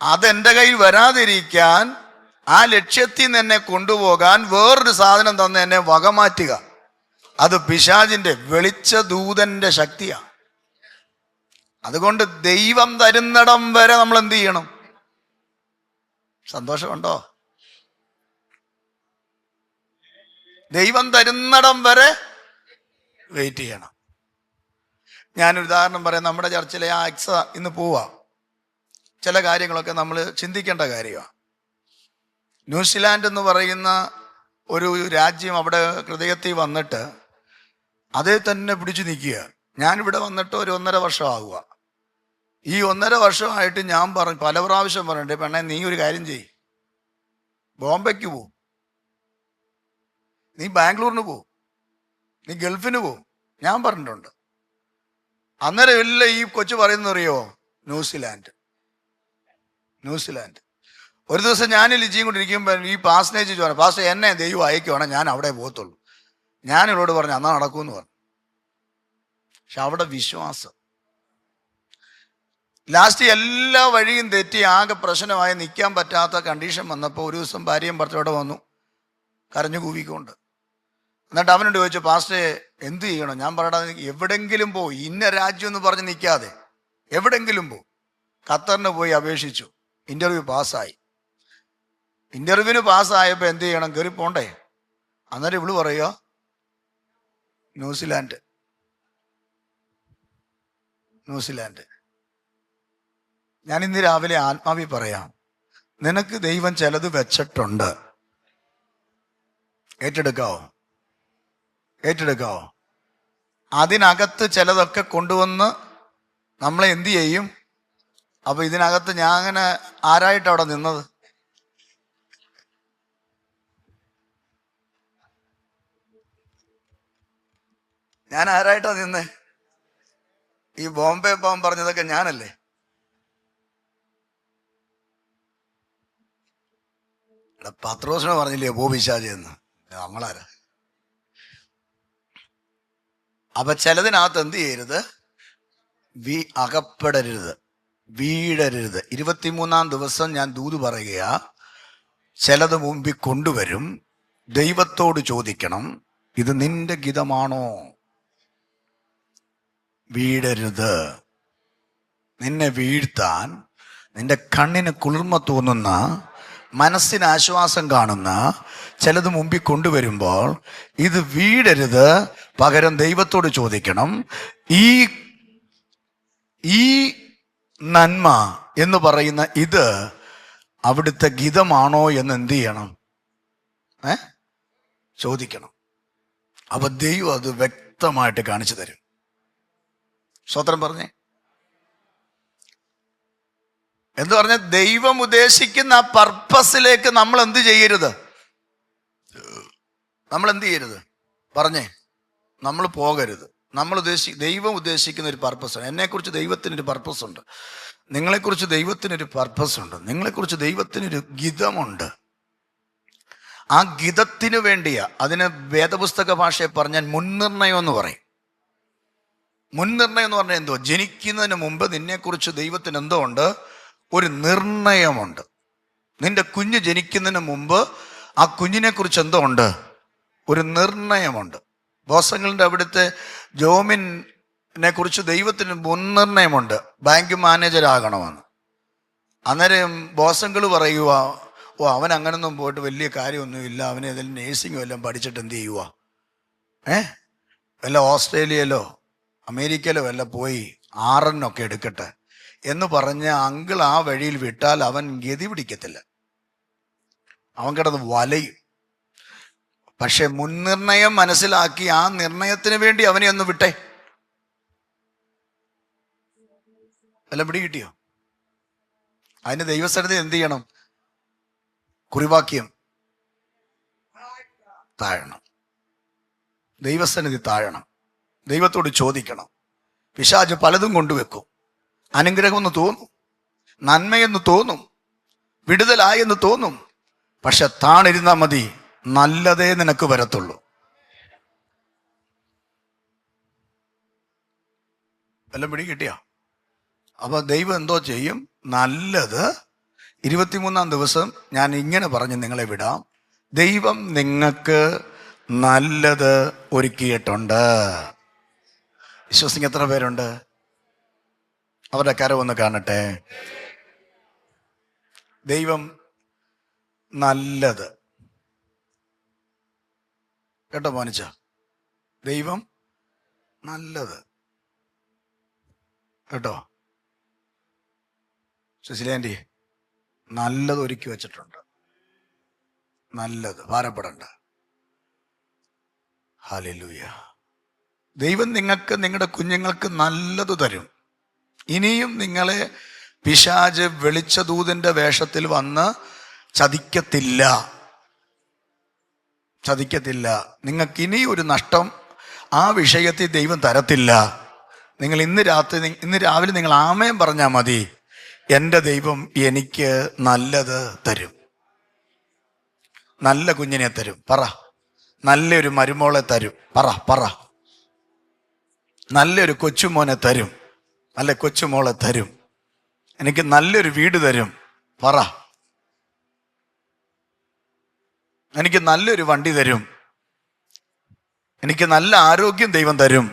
അതെൻ്റെ കയ്യിൽ വരാതിരിക്കാൻ, ആ ലക്ഷ്യത്തിൽ നിന്ന് എന്നെ കൊണ്ടുപോകാൻ വേറൊരു സാധനം തന്ന് എന്നെ വകമാറ്റുക. അത് പിശാചിന്റെ വെളിച്ച ദൂതന്റെ ശക്തിയാണ്. അതുകൊണ്ട് ദൈവം തരുന്നിടം വരെ നമ്മൾ എന്ത് ചെയ്യണം? സന്തോഷമുണ്ടോ? ദൈവം തരുന്നിടം വരെ വെയിറ്റ് ചെയ്യണം. ഞാനൊരു ഉദാഹരണം പറയാം. നമ്മുടെ ചർച്ചിലെ ആ എക്സ ഇന്ന് പോവാ. ചില കാര്യങ്ങളൊക്കെ നമ്മൾ ചിന്തിക്കേണ്ട കാര്യമാണ്. ന്യൂസിലാൻഡ് എന്ന് പറയുന്ന ഒരു രാജ്യം അവിടെ ഹൃദയത്തിൽ വന്നിട്ട് അതേ തന്നെ പിടിച്ചു നിൽക്കുക. ഞാനിവിടെ വന്നിട്ട് ഒരു 1.5 വർഷം ആകുക. ഈ 1.5 വർഷമായിട്ട് ഞാൻ പല പ്രാവശ്യം പറഞ്ഞിട്ട്, പെണ്ണെ നീ ഒരു കാര്യം ചെയ്യ്, ബോംബെക്ക് പോവും, നീ ബാംഗ്ലൂരിന് പോവും, നീ ഗൾഫിന് പോവും. ഞാൻ പറഞ്ഞിട്ടുണ്ട്. അന്നേരം ഇല്ല ഈ കൊച്ചു പറയുന്നറിയോ, ന്യൂസിലാൻഡ്. ഒരു ദിവസം ഞാൻ ലിജിയും കൊണ്ടിരിക്കുമ്പോൾ ഈ പാസ്റ്റേജ് ചോദിച്ചു, പാസ്റ്റർ എന്നെ ദൈവം അയക്കുവാണെങ്കിൽ ഞാൻ അവിടെ പോകത്തുള്ളൂ. ഞാൻ ഇവരോട് പറഞ്ഞു അന്നാ നടക്കൂന്ന് പറഞ്ഞു. പക്ഷെ അവിടെ വിശ്വാസം. ലാസ്റ്റ് എല്ലാ വഴിയും തെറ്റി ആകെ പ്രശ്നമായി നിൽക്കാൻ പറ്റാത്ത കണ്ടീഷൻ വന്നപ്പോൾ ഒരു ദിവസം ഭാര്യയും ഭർത്താവോടെ വന്നു കരഞ്ഞു കൂവിക്കൊണ്ട്. എന്നിട്ട് അവനോട് ചോദിച്ചു, പാസ്റ്റേ എന്ത് ചെയ്യണം? ഞാൻ പറയടാ, എവിടെങ്കിലും പോ, ഇന്ന രാജ്യം എന്ന് പറഞ്ഞ് നിൽക്കാതെ എവിടെങ്കിലും പോ. ഖത്തറിന് പോയി അപേക്ഷിച്ചു. ഇന്റർവ്യൂ പാസ്സായി. ഇന്റർവ്യൂവിന് പാസ്സായപ്പോൾ എന്ത് ചെയ്യണം? കയറി പോണ്ടേ? അന്നേരം ഇവള് പറയുക ന്യൂസിലാൻഡ്. ഞാൻ ഇന്ന് രാവിലെ ആത്മാവി പറയാം, നിനക്ക് ദൈവം ചിലത് വെച്ചിട്ടുണ്ട്. ഏറ്റെടുക്കാവോ? അതിനകത്ത് ചിലതൊക്കെ കൊണ്ടുവന്ന് നമ്മളെ എന്ത് ചെയ്യും? അപ്പൊ ഇതിനകത്ത് ഞാൻ അങ്ങനെ ആരായിട്ട് അവിടെ നിന്നത്? ഞാൻ ആരായിട്ടാ നിന്നേ? ഈ ബോംബെ പോകാൻ പറഞ്ഞതൊക്കെ ഞാനല്ലേ? പത്രോസിനെ പറഞ്ഞില്ലേ പോ പിശാചി എന്ന്? നമ്മളാരാ? അപ്പൊ ചിലതിനകത്ത് എന്ത് ചെയ്യരുത്? അകപ്പെടരുത്, വീഴരുത്. 23-ാം ദിവസം ഞാൻ ദൂത് പറയുകയാ, ചിലത് മുമ്പിൽ കൊണ്ടുവരും. ദൈവത്തോട് ചോദിക്കണം, ഇത് നിന്റെ ഗിതമാണോ? വീഴരുത്. നിന്നെ വീഴ്ത്താൻ, നിന്റെ കണ്ണിന് കുളിർമ തോന്നുന്ന, മനസ്സിന് ആശ്വാസം കാണുന്ന ചിലത് മുമ്പിൽ കൊണ്ടുവരുമ്പോൾ ഇത് വീഴരുത്. പകരം ദൈവത്തോട് ചോദിക്കണം, ഈ നന്മ എന്ന് പറയുന്ന ഇത് അവിടുത്തെ ഗീതമാണോ എന്ന് എന്ത് ചെയ്യണം? ചോദിക്കണം. അപ്പൊ ദൈവം അത് വ്യക്തമായിട്ട് കാണിച്ചു തരും. സ്തോത്രം പറഞ്ഞേ. എന്ന് പറഞ്ഞ ദൈവം ഉദ്ദേശിക്കുന്ന ആ പർപ്പസിലേക്ക് നമ്മൾ എന്ത് ചെയ്യരുത്? നമ്മൾ എന്ത് ചെയ്യരുത് പറഞ്ഞേ? നമ്മൾ പോകരുത്. ദൈവം ഉദ്ദേശിക്കുന്ന ഒരു പർപ്പസ്. എന്നെക്കുറിച്ച് ദൈവത്തിനൊരു പർപ്പസ് ഉണ്ട്, നിങ്ങളെക്കുറിച്ച് ദൈവത്തിനൊരു പർപ്പസ് ഉണ്ട്, നിങ്ങളെക്കുറിച്ച് ദൈവത്തിനൊരു ഗീതമുണ്ട്. ആ ഗീതത്തിന് വേണ്ടിയാ. അതിന് വേദപുസ്തക ഭാഷയെ പറഞ്ഞാൽ മുൻനിർണയം എന്ന് പറയും. മുൻനിർണയം എന്ന് പറഞ്ഞാൽ എന്തോ? ജനിക്കുന്നതിന് മുമ്പ് നിന്നെക്കുറിച്ച് ദൈവത്തിന് എന്തോ ഉണ്ട്? ഒരു നിർണയമുണ്ട്. നിന്റെ കുഞ്ഞ് ജനിക്കുന്നതിന് മുമ്പ് ആ കുഞ്ഞിനെ കുറിച്ച് എന്തോ ഉണ്ട്? ഒരു നിർണയമുണ്ട്. ബോസങ്ങളുടെ അവിടുത്തെ ജോമിനെ കുറിച്ച് ദൈവത്തിന് മുൻനിർണയമുണ്ട്, ബാങ്ക് മാനേജരാകണമെന്ന്. അന്നേരം ബോസങ്ങൾ പറയുക, ഓ അവൻ അങ്ങനൊന്നും പോയിട്ട് വലിയ കാര്യമൊന്നുമില്ല, അവന് ഏതെങ്കിലും നേഴ്സിംഗും എല്ലാം പഠിച്ചിട്ട് എന്ത് ചെയ്യുക, വല്ല ഓസ്ട്രേലിയയിലോ അമേരിക്കയിലോ വല്ല പോയി ആറെണ്ണൊക്കെ എടുക്കട്ടെ എന്ന് പറഞ്ഞ് അങ്കിൾ ആ വഴിയിൽ വിട്ടാൽ അവൻ ഗതി പിടിക്കത്തില്ല, അവൻ കിടന്ന് വലയും. പക്ഷെ മുൻനിർണയം മനസ്സിലാക്കി ആ നിർണയത്തിന് വേണ്ടി അവനെ ഒന്ന് വിട്ടേ. എല്ലാം പിടി കിട്ടിയോ? അതിന് ദൈവസ്ഥലത്ത് എന്ത് ചെയ്യണം? കുറിവാക്യം താഴണം, ദൈവസന്നിധി താഴണം, ദൈവത്തോട് ചോദിക്കണം. പിശാച് പലതും കൊണ്ടുവെക്കും. അനുഗ്രഹമെന്ന് തോന്നും, നന്മയെന്ന് തോന്നും, വിടുതലായെന്ന് തോന്നും. പക്ഷെ താണിരുന്നാൽ മതി, നല്ലതേ നിനക്ക് വരത്തുള്ളൂ. എല്ലാം പിടി കിട്ടിയോ? അപ്പൊ ദൈവം എന്തോ ചെയ്യും? നല്ലത് 23-ാം ദിവസം ഞാൻ ഇങ്ങനെ പറഞ്ഞ് നിങ്ങളെ വിടാം. ദൈവം നിങ്ങൾക്ക് നല്ലത് ഒരുക്കിയിട്ടുണ്ട്. വിശ്വസിക്കുന്ന എത്ര പേരുണ്ട്? അവരുടെ കരമൊന്ന് കാണട്ടെ. ദൈവം നല്ലത്, കേട്ടോ മോനിച്ച? ദൈവം നല്ലത്, കേട്ടോ? സുശീലാൻറ്റി, നല്ലത് ഒരുക്കി വെച്ചിട്ടുണ്ട്. നല്ലത്, ഭാരപ്പെടണ്ട. ഹല്ലേലൂയ. ദൈവം നിങ്ങൾക്ക്, നിങ്ങളുടെ കുഞ്ഞുങ്ങൾക്ക് നല്ലത് തരും. ഇനിയും നിങ്ങളെ പിശാച് വെളിച്ച ദൂതന്റെ വേഷത്തിൽ വന്ന് ചതിക്കത്തില്ല. നിങ്ങൾക്ക് ഇനി ഒരു നഷ്ടം ആ വിഷയത്തിൽ ദൈവം തരത്തില്ല. നിങ്ങൾ ഇന്ന് രാവിലെ നിങ്ങൾ ആമേൻ പറഞ്ഞാൽ മതി, എൻ്റെ ദൈവം എനിക്ക് നല്ലത് തരും. നല്ല കുഞ്ഞിനെ തരും. പറ. നല്ലൊരു മരുമോളെ തരും. പറ. നല്ലൊരു കൊച്ചുമോനെ തരും, നല്ല കൊച്ചുമോളെ തരും. എനിക്ക് നല്ലൊരു വീട് തരും. പറ. എനിക്ക് നല്ലൊരു വണ്ടി തരും. എനിക്ക് നല്ല ആരോഗ്യം ദൈവം തരും.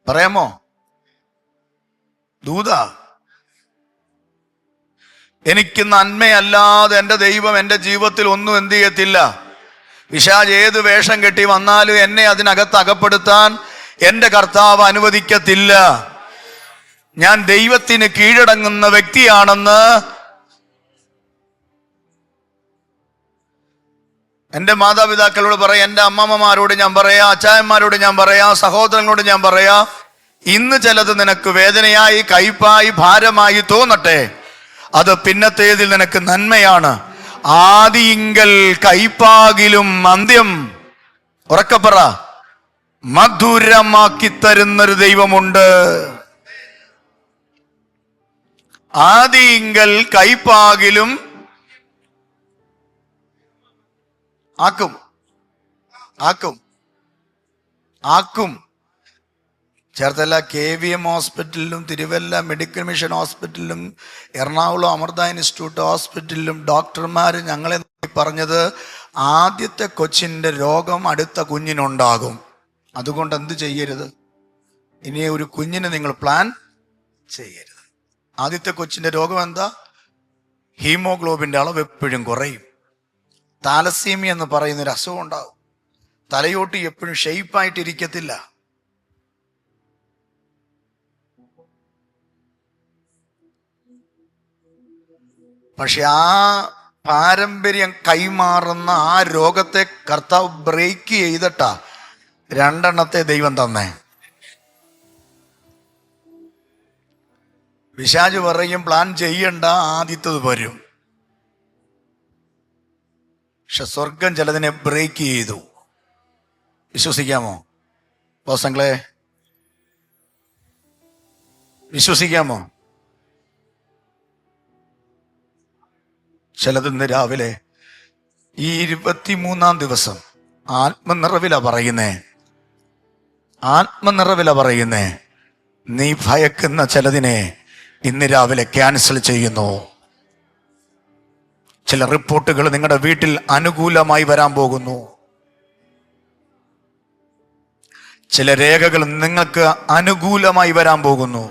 പറയാമോ? ദൂത, എനിക്ക് നന്മയല്ലാതെ എൻ്റെ ദൈവം എൻ്റെ ജീവിതത്തിൽ ഒന്നും എന്ത് ചെയ്യത്തില്ല. പിശാച് ഏത് വേഷം കെട്ടി വന്നാലും എന്നെ അതിനകത്ത് അകപ്പെടുത്താൻ എൻ്റെ കർത്താവ് അനുവദിക്കത്തില്ല. ഞാൻ ദൈവത്തിന് കീഴടങ്ങുന്ന വ്യക്തിയാണെന്ന് എൻ്റെ മാതാപിതാക്കളോട് പറയാം, എൻ്റെ അമ്മമ്മമാരോട് ഞാൻ പറയാം, അച്ചായന്മാരോട് ഞാൻ പറയാം, സഹോദരങ്ങളോട് ഞാൻ പറയാം. ഇന്ന് ചിലത് നിനക്ക് വേദനയായി, കയ്പായി, ഭാരമായി തോന്നട്ടെ, അത് പിന്നത്തേതിൽ നിനക്ക് നന്മയാണ്. ആദിയിങ്കൽ കയ്പാകിലും അന്ത്യം, ഉറക്കപ്പറ, മധുരമാക്കി തരുന്നൊരു ദൈവമുണ്ട്. ആദിയിങ്കൽ കയ്പാകിലും ആക്കും. ചേർത്തല KVM ഹോസ്പിറ്റലിലും, തിരുവല്ല മെഡിക്കൽ മിഷൻ ഹോസ്പിറ്റലിലും, എറണാകുളം അമൃത ഇൻസ്റ്റിറ്റ്യൂട്ട് ഹോസ്പിറ്റലിലും ഡോക്ടർമാർ ഞങ്ങളെ പറഞ്ഞത്, ആദ്യത്തെ കൊച്ചിൻ്റെ രോഗം അടുത്ത കുഞ്ഞിനുണ്ടാകും. അതുകൊണ്ട് എന്ത് ചെയ്യരുത്? ഇനി ഒരു കുഞ്ഞിന് നിങ്ങൾ പ്ലാൻ ചെയ്യരുത്. ആദ്യത്തെ കൊച്ചിൻ്റെ രോഗം എന്താ? ഹീമോഗ്ലോബിൻ്റെ അളവ് എപ്പോഴും കുറയും. താലസീമിയ എന്ന് പറയുന്നൊരു അസുഖം ഉണ്ടാവും. തലയോട്ടി എപ്പോഴും ഷെയ്പ്പായിട്ടിരിക്കത്തില്ല. പക്ഷെ ആ പാരമ്പര്യം കൈമാറുന്ന ആ രോഗത്തെ കർത്താവ് ബ്രേക്ക് ചെയ്തിട്ടാ 2 ദൈവം തന്നേ. പിശാച് പറയും പ്ലാൻ ചെയ്യണ്ട, ആദ്യത്തത് വരും. പക്ഷെ സ്വർഗം ചിലതിനെ ബ്രേക്ക് ചെയ്തു. വിശ്വസിക്കാമോ ബോസങ്ങളെ? വിശ്വസിക്കാമോ? ചിലതിന്ന് രാവിലെ ഈ 23-ാം ദിവസം ആത്മനിറവില പറയുന്നേ, നീ ഭയക്കുന്ന ചിലതിനെ ഇന്ന് രാവിലെ ക്യാൻസൽ ചെയ്യുന്നു. ചില റിപ്പോർട്ടുകൾ നിങ്ങളുടെ വീട്ടിൽ അനുകൂലമായി വരാൻ പോകുന്നു. ചില രേഖകൾ നിങ്ങൾക്ക് അനുകൂലമായി വരാൻ പോകുന്നു.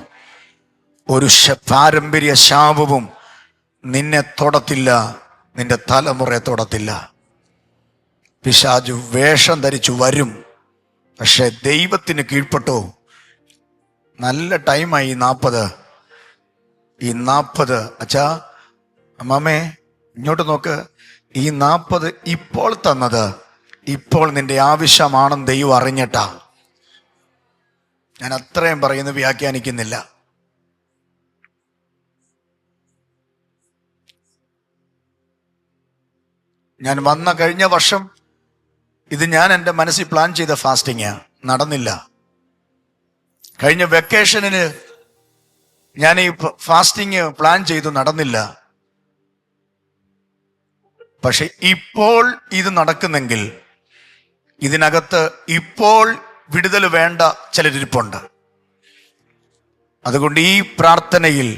ഒരു പാരമ്പര്യ ശാപവും നിന്നെ തൊടത്തില്ല, നിന്റെ തലമുറയെ തൊടത്തില്ല. പിശാചു വേഷം ധരിച്ചു വരും, പക്ഷെ ദൈവത്തിന് കീഴ്പ്പെട്ടോ. നല്ല ടൈമായി 40. ഈ 40 അച്ഛാ അമ്മാമേ ഇങ്ങോട്ട് നോക്ക്. ഈ 40 ഇപ്പോൾ തന്നത് ഇപ്പോൾ നിന്റെ ആവശ്യമാണെന്ന് ദൈവം അറിഞ്ഞിട്ടാ. ഞാൻ അത്രയും പറയുന്നു, വ്യാഖ്യാനിക്കുന്നില്ല. ഞാൻ വന്ന കഴിഞ്ഞ വർഷം ഇത് ഞാൻ എൻ്റെ മനസ്സിൽ പ്ലാൻ ചെയ്ത ഫാസ്റ്റിംഗ് നടന്നില്ല. കഴിഞ്ഞ വെക്കേഷനിന് ഞാൻ ഈ ഫാസ്റ്റിംഗ് പ്ലാൻ ചെയ്തു, നടന്നില്ല. പക്ഷെ ഇപ്പോൾ ഇത് നടക്കുന്നെങ്കിൽ ഇതിനകത്ത് ഇപ്പോൾ വിടുതൽ വേണ്ട ചിലരിപ്പുണ്ട്. അതുകൊണ്ട് ഈ പ്രാർത്ഥനയിൽ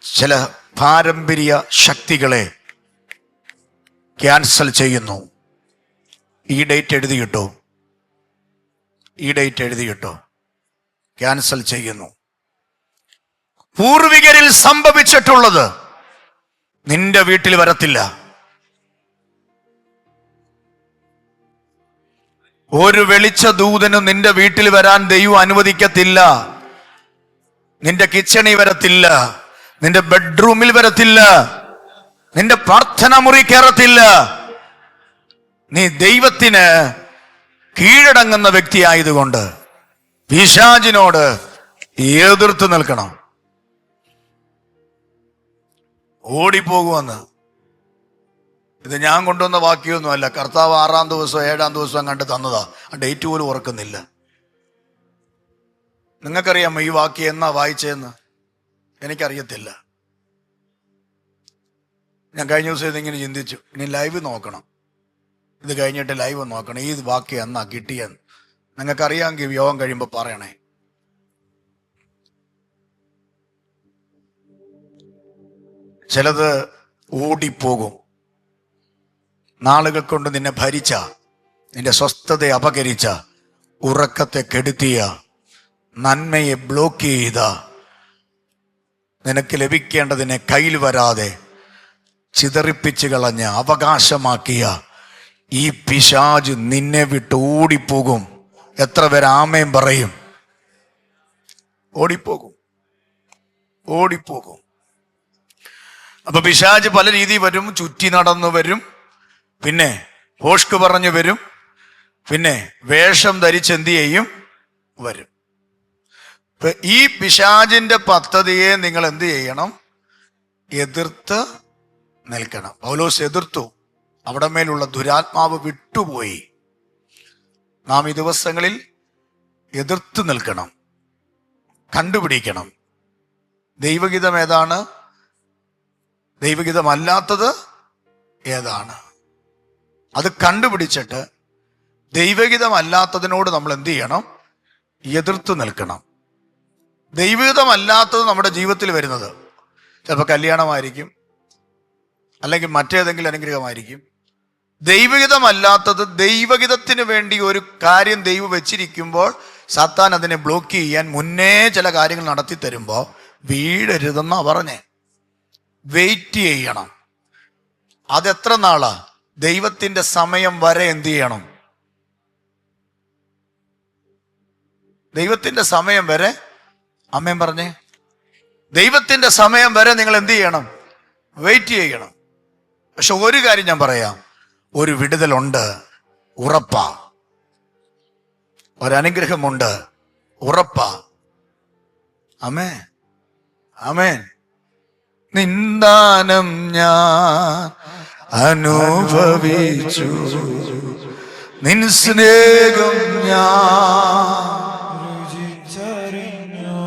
ചില പാരമ്പര്യ ശക്തികളെ ക്യാൻസൽ ചെയ്യുന്നു. ഈ ഡേറ്റ് എഴുതി കിട്ടോ, ക്യാൻസൽ ചെയ്യുന്നു. പൂർവികരിൽ സംഭവിച്ചിട്ടുള്ളത് നിന്റെ വീട്ടിൽ വരത്തില്ല. ഒരു വെളിച്ച ദൂതനും നിന്റെ വീട്ടിൽ വരാൻ ദൈവം അനുവദിക്കത്തില്ല. നിന്റെ കിച്ചണിൽ വരത്തില്ല, നിന്റെ ബെഡ്റൂമിൽ വരത്തില്ല, നിന്റെ പ്രാർത്ഥന മുറി കയറത്തില്ല. നീ ദൈവത്തിന് കീഴടങ്ങുന്ന വ്യക്തിയായതുകൊണ്ട് പിശാചിനോട് എതിർത്ത് നിൽക്കണം. ഓടിപ്പോകുമെന്ന് ഇത് ഞാൻ കൊണ്ടുവന്ന വാക്യമൊന്നുമല്ല. കർത്താവ് 6-ാം ദിവസം 7-ാം ദിവസം കണ്ട് തന്നതാ. ആ ഡേറ്റ് പോലും ഓർക്കുന്നില്ല. നിങ്ങൾക്കറിയാമോ ഈ വാക്യം എന്നാ വായിച്ചതെന്ന്? എനിക്കറിയത്തില്ല. ഞാൻ കഴിഞ്ഞ ദിവസം ഇതിങ്ങനെ ചിന്തിച്ചു, ഇനി ലൈവ് നോക്കണം. ഇത് കഴിഞ്ഞിട്ട് ലൈവ് നോക്കണം, ഈ വാക്യം എന്നാ കിട്ടിയെന്ന്. നിങ്ങൾക്കറിയാമെങ്കിൽ യോഗം കഴിയുമ്പോൾ പറയണേ. ചിലത് ഓടിപ്പോകും. നാളുകൾ കൊണ്ട് നിന്നെ ഭരിച്ച, നിന്റെ സ്വസ്ഥതയെ അപകരിച്ച, ഉറക്കത്തെ കെടുത്തിയ, നന്മയെ ബ്ലോക്ക് ചെയ്ത, നിനക്ക് ലഭിക്കേണ്ടതിനെ കയ്യിൽ വരാതെ ചിതറിപ്പിച്ച് കളഞ്ഞ് അവകാശമാക്കിയ ഈ പിശാച് നിന്നെ വിട്ട് ഓടിപ്പോകും. എത്ര പേര് ആമേൻ പറയും? ഓടിപ്പോകും. അപ്പൊ പിശാച് പല രീതി വരും. ചുറ്റി നടന്നു വരും, പിന്നെ ഹോഷ്ക്ക് പറഞ്ഞു വരും, പിന്നെ വേഷം ധരിച്ച് എന്ത് ചെയ്യും വരും. ഈ പിശാചിന്റെ പദ്ധതിയെ നിങ്ങൾ എന്ത് ചെയ്യണം? എതിർത്ത് നിൽക്കണം. പൗലോസ് എതിർത്തു. അവിടെ മേലുള്ള ദുരാത്മാവ് വിട്ടുപോയി. നാം ഈ ദിവസങ്ങളിൽ എതിർത്ത് നിൽക്കണം, കണ്ടുപിടിക്കണം. ദൈവഗീതം ഏതാണ്, ദൈവഗീതമല്ലാത്തത് ഏതാണ്, അത് കണ്ടുപിടിച്ചിട്ട് ദൈവഗീതമല്ലാത്തതിനോട് നമ്മൾ എന്ത് ചെയ്യണം? എതിർത്ത് നിൽക്കണം. ദൈവഗീതമല്ലാത്തത് നമ്മുടെ ജീവിതത്തിൽ വരുന്നത് ചിലപ്പോൾ കല്യാണമായിരിക്കും, അല്ലെങ്കിൽ മറ്റേതെങ്കിലും അനുഗ്രഹമായിരിക്കും. ദൈവഗീതമല്ലാത്തത്, ദൈവഗീതത്തിന് വേണ്ടി ഒരു കാര്യം ദൈവം വെച്ചിരിക്കുമ്പോൾ സാത്താൻ അതിനെ ബ്ലോക്ക് ചെയ്യാൻ മുന്നേ ചില കാര്യങ്ങൾ നടത്തി തരുമ്പോൾ വീഴരുതെന്നാ പറഞ്ഞേ. വെയിറ്റ് ചെയ്യണം. അതെത്ര നാളാ? ദൈവത്തിന്റെ സമയം വരെ എന്ത് ചെയ്യണം? ദൈവത്തിന്റെ സമയം വരെ. അമ്മയും പറഞ്ഞേ, ദൈവത്തിന്റെ സമയം വരെ നിങ്ങൾ എന്ത് ചെയ്യണം? വെയിറ്റ് ചെയ്യണം. പക്ഷെ ഒരു കാര്യം ഞാൻ പറയാം, ഒരു വിടുതലുണ്ട്, ഉറപ്പാ. ഒരനുഗ്രഹമുണ്ട്, ഉറപ്പാ. ആമേൻ, ആമേൻ. നിന്ദാനം ഞാൻ അനുഭവിച്ചു, നിൻ സ്നേഹം ഞാൻ രുചിച്ചറിഞ്ഞു.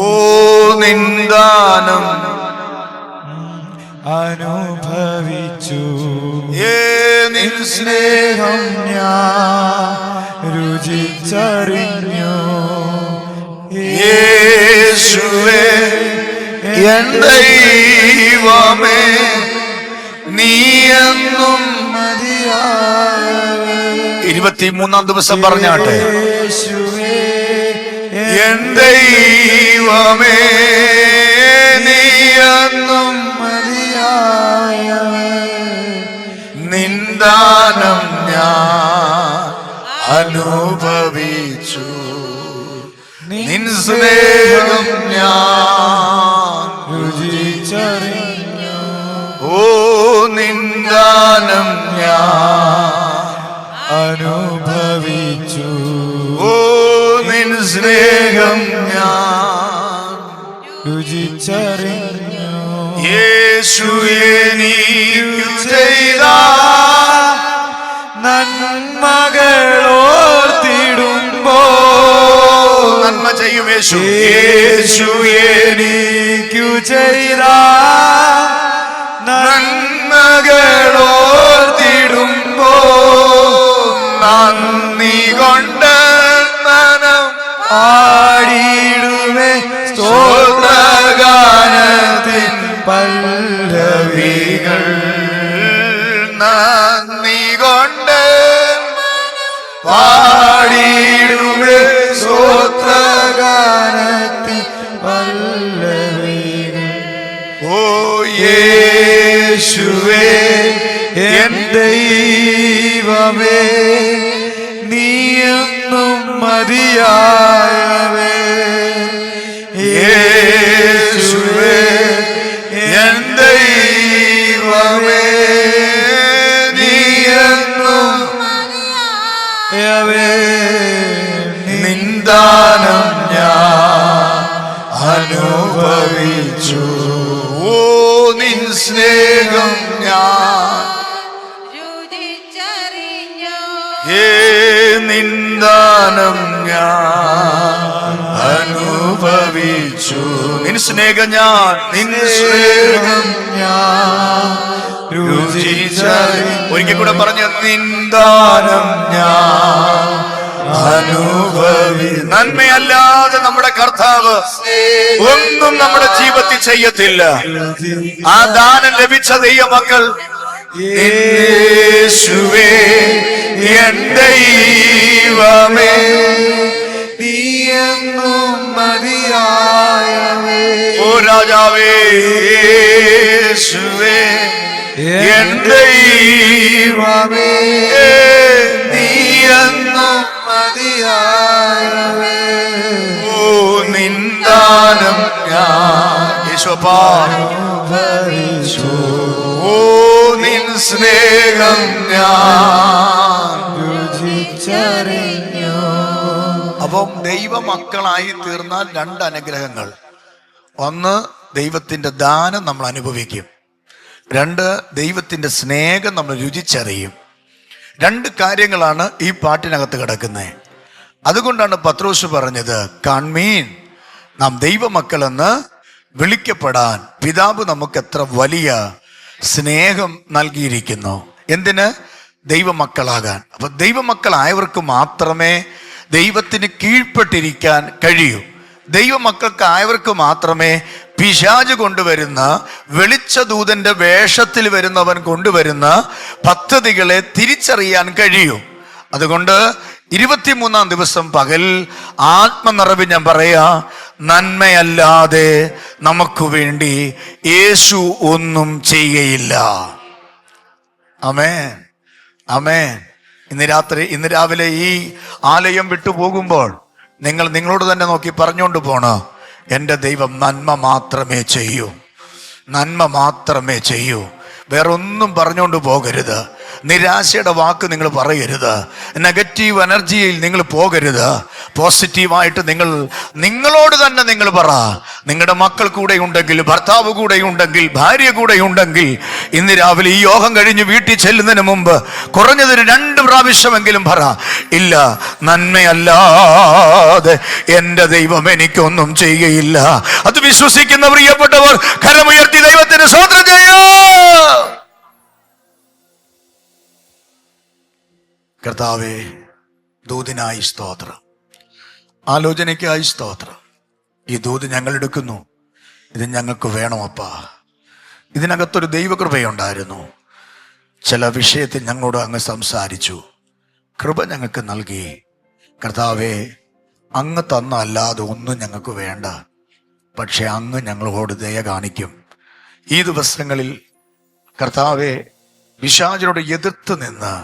ഓ നിന്ദാനം അനുഭവിച്ചു, നിൻ സ്നേഹം ഞാൻ രുചിച്ചറിഞ്ഞു. യേശുവേ എൻ ദൈവമേ, നീ എന്നും മതിയായവൻ. 23-ാം ദിവസം പറഞ്ഞാട്ടെ, യേശുവേ എൻ ദൈവമേ, നീ എന്നും മതിയായവൻ. നിന്ദാനം ഞാൻ അനുഭവിച്ചു, നിൻ സ്നേഹം ഞാൻ രുചിച്ചറിഞ്ഞു. ഓ നിന്ദാനം ഞാൻ അനുഭവിച്ചു, ഓ നിൻ സ്നേഹം ഞാൻ രുചിച്ചറിഞ്ഞു. യേശു എനിക്കു ചെയ്ത നന്മകളോർത്തിടുമ്പോ, നന്മ ചെയ്യും യേശു. യേശു എനിക്കു ചെയ്ത നന്മകളോർത്തിടുമ്പോ, നന്ദി കൊണ്ട് മനം പാടിടുമേ സ്തോത്രഗാനത്തിൻ പല്ലവികൾ. നന്ദി കൊണ്ട് പാടിടുമേ സ്തോത്രഗാനത്തിൻ പല്ലവികൾ. ഓ യേശുവേ എൻ ദൈവമേ, നീ എന്നും മതിയായവേ. യേശുവേ എൻ ദൈവമേ, നീ എന്നും മതിയായവേ. നിന്ദാനം ഞാൻ അനുഭവിച്ചു, ഓ നിൻ സ്നേഹം ഞാൻ രുചിച്ചറിഞ്ഞു. നിന്ദാനം ഞാൻ അനുഭവിച്ചു, നിൻ സ്നേഹം ഞാൻ, നിൻ സ്നേഹം ഞാൻ രുചിച്ചറിഞ്ഞു. ഒരിക്കൽ കൂടെ പറഞ്ഞ, നിന്ദാനം ഞാൻ അനുഭവി. നന്മയല്ലാതെ നമ്മുടെ കർത്താവ് ഒന്നും നമ്മുടെ ജീവിതത്തിൽ ചെയ്യത്തില്ല. ആ ദാനം ലഭിച്ച ദൈവമക്കൾ, യേശുവേ എൻ ദൈവമേ, നീ എന്നും മതിയായവേ. ഓ രാജാവേ, യേശുവേ എൻ ദൈവമേ, നീ എന്നും മതിയായവേ. ഓ നിന്ദാനം ഞാൻ യേശുവപ്പാ അനുഭവിച്ചു, ഓ നിൻ സ്നേഹം ഞാൻ രുചിച്ചറിഞ്ഞു. അപ്പം ദൈവമക്കളായി തീർന്നാൽ രണ്ട് അനുഗ്രഹങ്ങൾ. ഒന്ന്, ദൈവത്തിന്റെ ദാനം നമ്മൾ അനുഭവിക്കും. രണ്ട്, ദൈവത്തിന്റെ സ്നേഹം നമ്മൾ രുചിച്ചറിയും. രണ്ട് കാര്യങ്ങളാണ് ഈ പാട്ടിനകത്ത് കിടക്കുന്നത്. അതുകൊണ്ടാണ് പത്രോസ് പറഞ്ഞത്, കാൺമീൻ, നാം ദൈവമക്കളെന്ന് വിളിക്കപ്പെടാൻ പിതാവ് നമുക്ക് എത്ര വലിയ സ്നേഹം നൽകിയിരിക്കുന്നു. എന്തിന്? ദൈവമക്കളാകാൻ. അപ്പൊ ദൈവമക്കളായവർക്ക് മാത്രമേ ദൈവത്തിന് കീഴ്പ്പെട്ടിരിക്കാൻ കഴിയൂ. ദൈവമക്കൾക്കായവർക്ക് മാത്രമേ പിശാച് കൊണ്ടുവരുന്ന, വെളിച്ചദൂതന്റെ വേഷത്തിൽ വരുന്നവൻ കൊണ്ടുവരുന്ന പദ്ധതികളെ തിരിച്ചറിയാൻ കഴിയൂ. അതുകൊണ്ട് 23-ാം ദിവസം പകൽ ആത്മനിറവ് ഞാൻ പറയാ, നന്മയല്ലാതെ നമുക്ക് വേണ്ടി യേശു ഒന്നും ചെയ്യുകയില്ല. ആമേൻ, ആമേൻ. ഇന്ന് രാവിലെ ഈ ആലയം വിട്ടു പോകുമ്പോൾ നിങ്ങളോട് തന്നെ നോക്കി പറഞ്ഞുകൊണ്ട് പോണോ, എൻ്റെ ദൈവം നന്മ മാത്രമേ ചെയ്യൂ, നന്മ മാത്രമേ ചെയ്യൂ. വേറൊന്നും പറഞ്ഞുകൊണ്ട് പോകരുത്. നിരാശയുടെ വാക്ക് നിങ്ങൾ പറയരുത്. നെഗറ്റീവ് എനർജിയിൽ നിങ്ങൾ പോകരുത്. പോസിറ്റീവായിട്ട് നിങ്ങളോട് തന്നെ നിങ്ങൾ പറ. നിങ്ങളുടെ മക്കൾ കൂടെ ഉണ്ടെങ്കിൽ, ഭർത്താവ് കൂടെ ഉണ്ടെങ്കിൽ, ഭാര്യ കൂടെ ഉണ്ടെങ്കിൽ, ഇന്ന് രാവിലെ ഈ യോഗം കഴിഞ്ഞ് വീട്ടിൽ ചെല്ലുന്നതിന് മുമ്പ് കുറഞ്ഞതൊരു 2 പ്രാവശ്യമെങ്കിലും പറ, ഇല്ല, നന്മയല്ലാതെ എൻ്റെ ദൈവം എനിക്കൊന്നും ചെയ്യുകയില്ല. അത് വിശ്വസിക്കുന്ന പ്രിയപ്പെട്ടവർ കരമുയർത്തി ദൈവത്തിന് സ്തോത്രം ചെയ്യൂ. കർത്താവേ, ദൂതിനായി സ്തോത്രം, ആലോചനയ്ക്കായി സ്തോത്രം. ഈ ദൂത് ഞങ്ങൾ എടുക്കുന്നു. ഇത് ഞങ്ങൾക്ക് വേണമപ്പാ. ഇതിനകത്തൊരു ദൈവകൃപയുണ്ടായിരുന്നു. ചില വിഷയത്തിൽ ഞങ്ങളോട് അങ്ങ് സംസാരിച്ചു, കൃപ ഞങ്ങൾക്ക് നൽകി. കർത്താവേ, അങ്ങ് തന്ന അല്ലാതെ ഒന്നും ഞങ്ങൾക്ക് വേണ്ട. പക്ഷെ അങ്ങ് ഞങ്ങളോട് ദയ കാണിക്കും. ഈ ദിവസങ്ങളിൽ കർത്താവെ, പിശാചിനോട് എതിർത്ത് നിന്ന്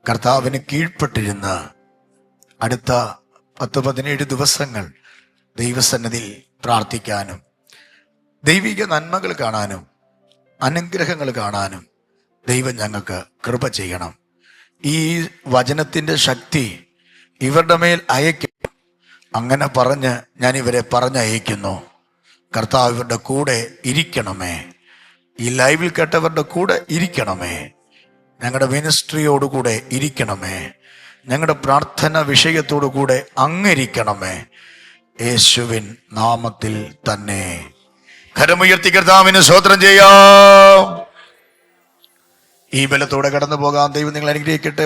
കർത്താവിന് കീഴ്പ്പെട്ടിരുന്ന് അടുത്ത 10-17 ദിവസങ്ങൾ ദൈവസന്നിധിയിൽ പ്രാർത്ഥിക്കാനും ദൈവിക നന്മകൾ കാണാനും അനുഗ്രഹങ്ങൾ കാണാനും ദൈവം ഞങ്ങൾക്ക് കൃപ ചെയ്യണം. ഈ വചനത്തിൻ്റെ ശക്തി ഇവരുടെ മേൽ അയക്കും. അങ്ങനെ പറഞ്ഞ് ഞാൻ ഇവരെ പറഞ്ഞയക്കുന്നു. കർത്താവ് ഇവരുടെ കൂടെ ഇരിക്കണമേ. ഈ ലൈവിൽ കേട്ടവരുടെ കൂടെ ഇരിക്കണമേ. ഞങ്ങളുടെ മിനിസ്ട്രിയോടുകൂടെ ഇരിക്കണമേ. ഞങ്ങളുടെ പ്രാർത്ഥന വിഷയത്തോടു കൂടെ അങ്ങിരിക്കണമേ. യേശുവിൻ നാമത്തിൽ തന്നെ. കരമുയർത്തി കർത്താവിന് സ്തോത്രം ചെയ്യാം. ഈ ബലത്തോടെ കടന്നു പോകാം. ദൈവം നിങ്ങളെ അനുഗ്രഹിക്കട്ടെ.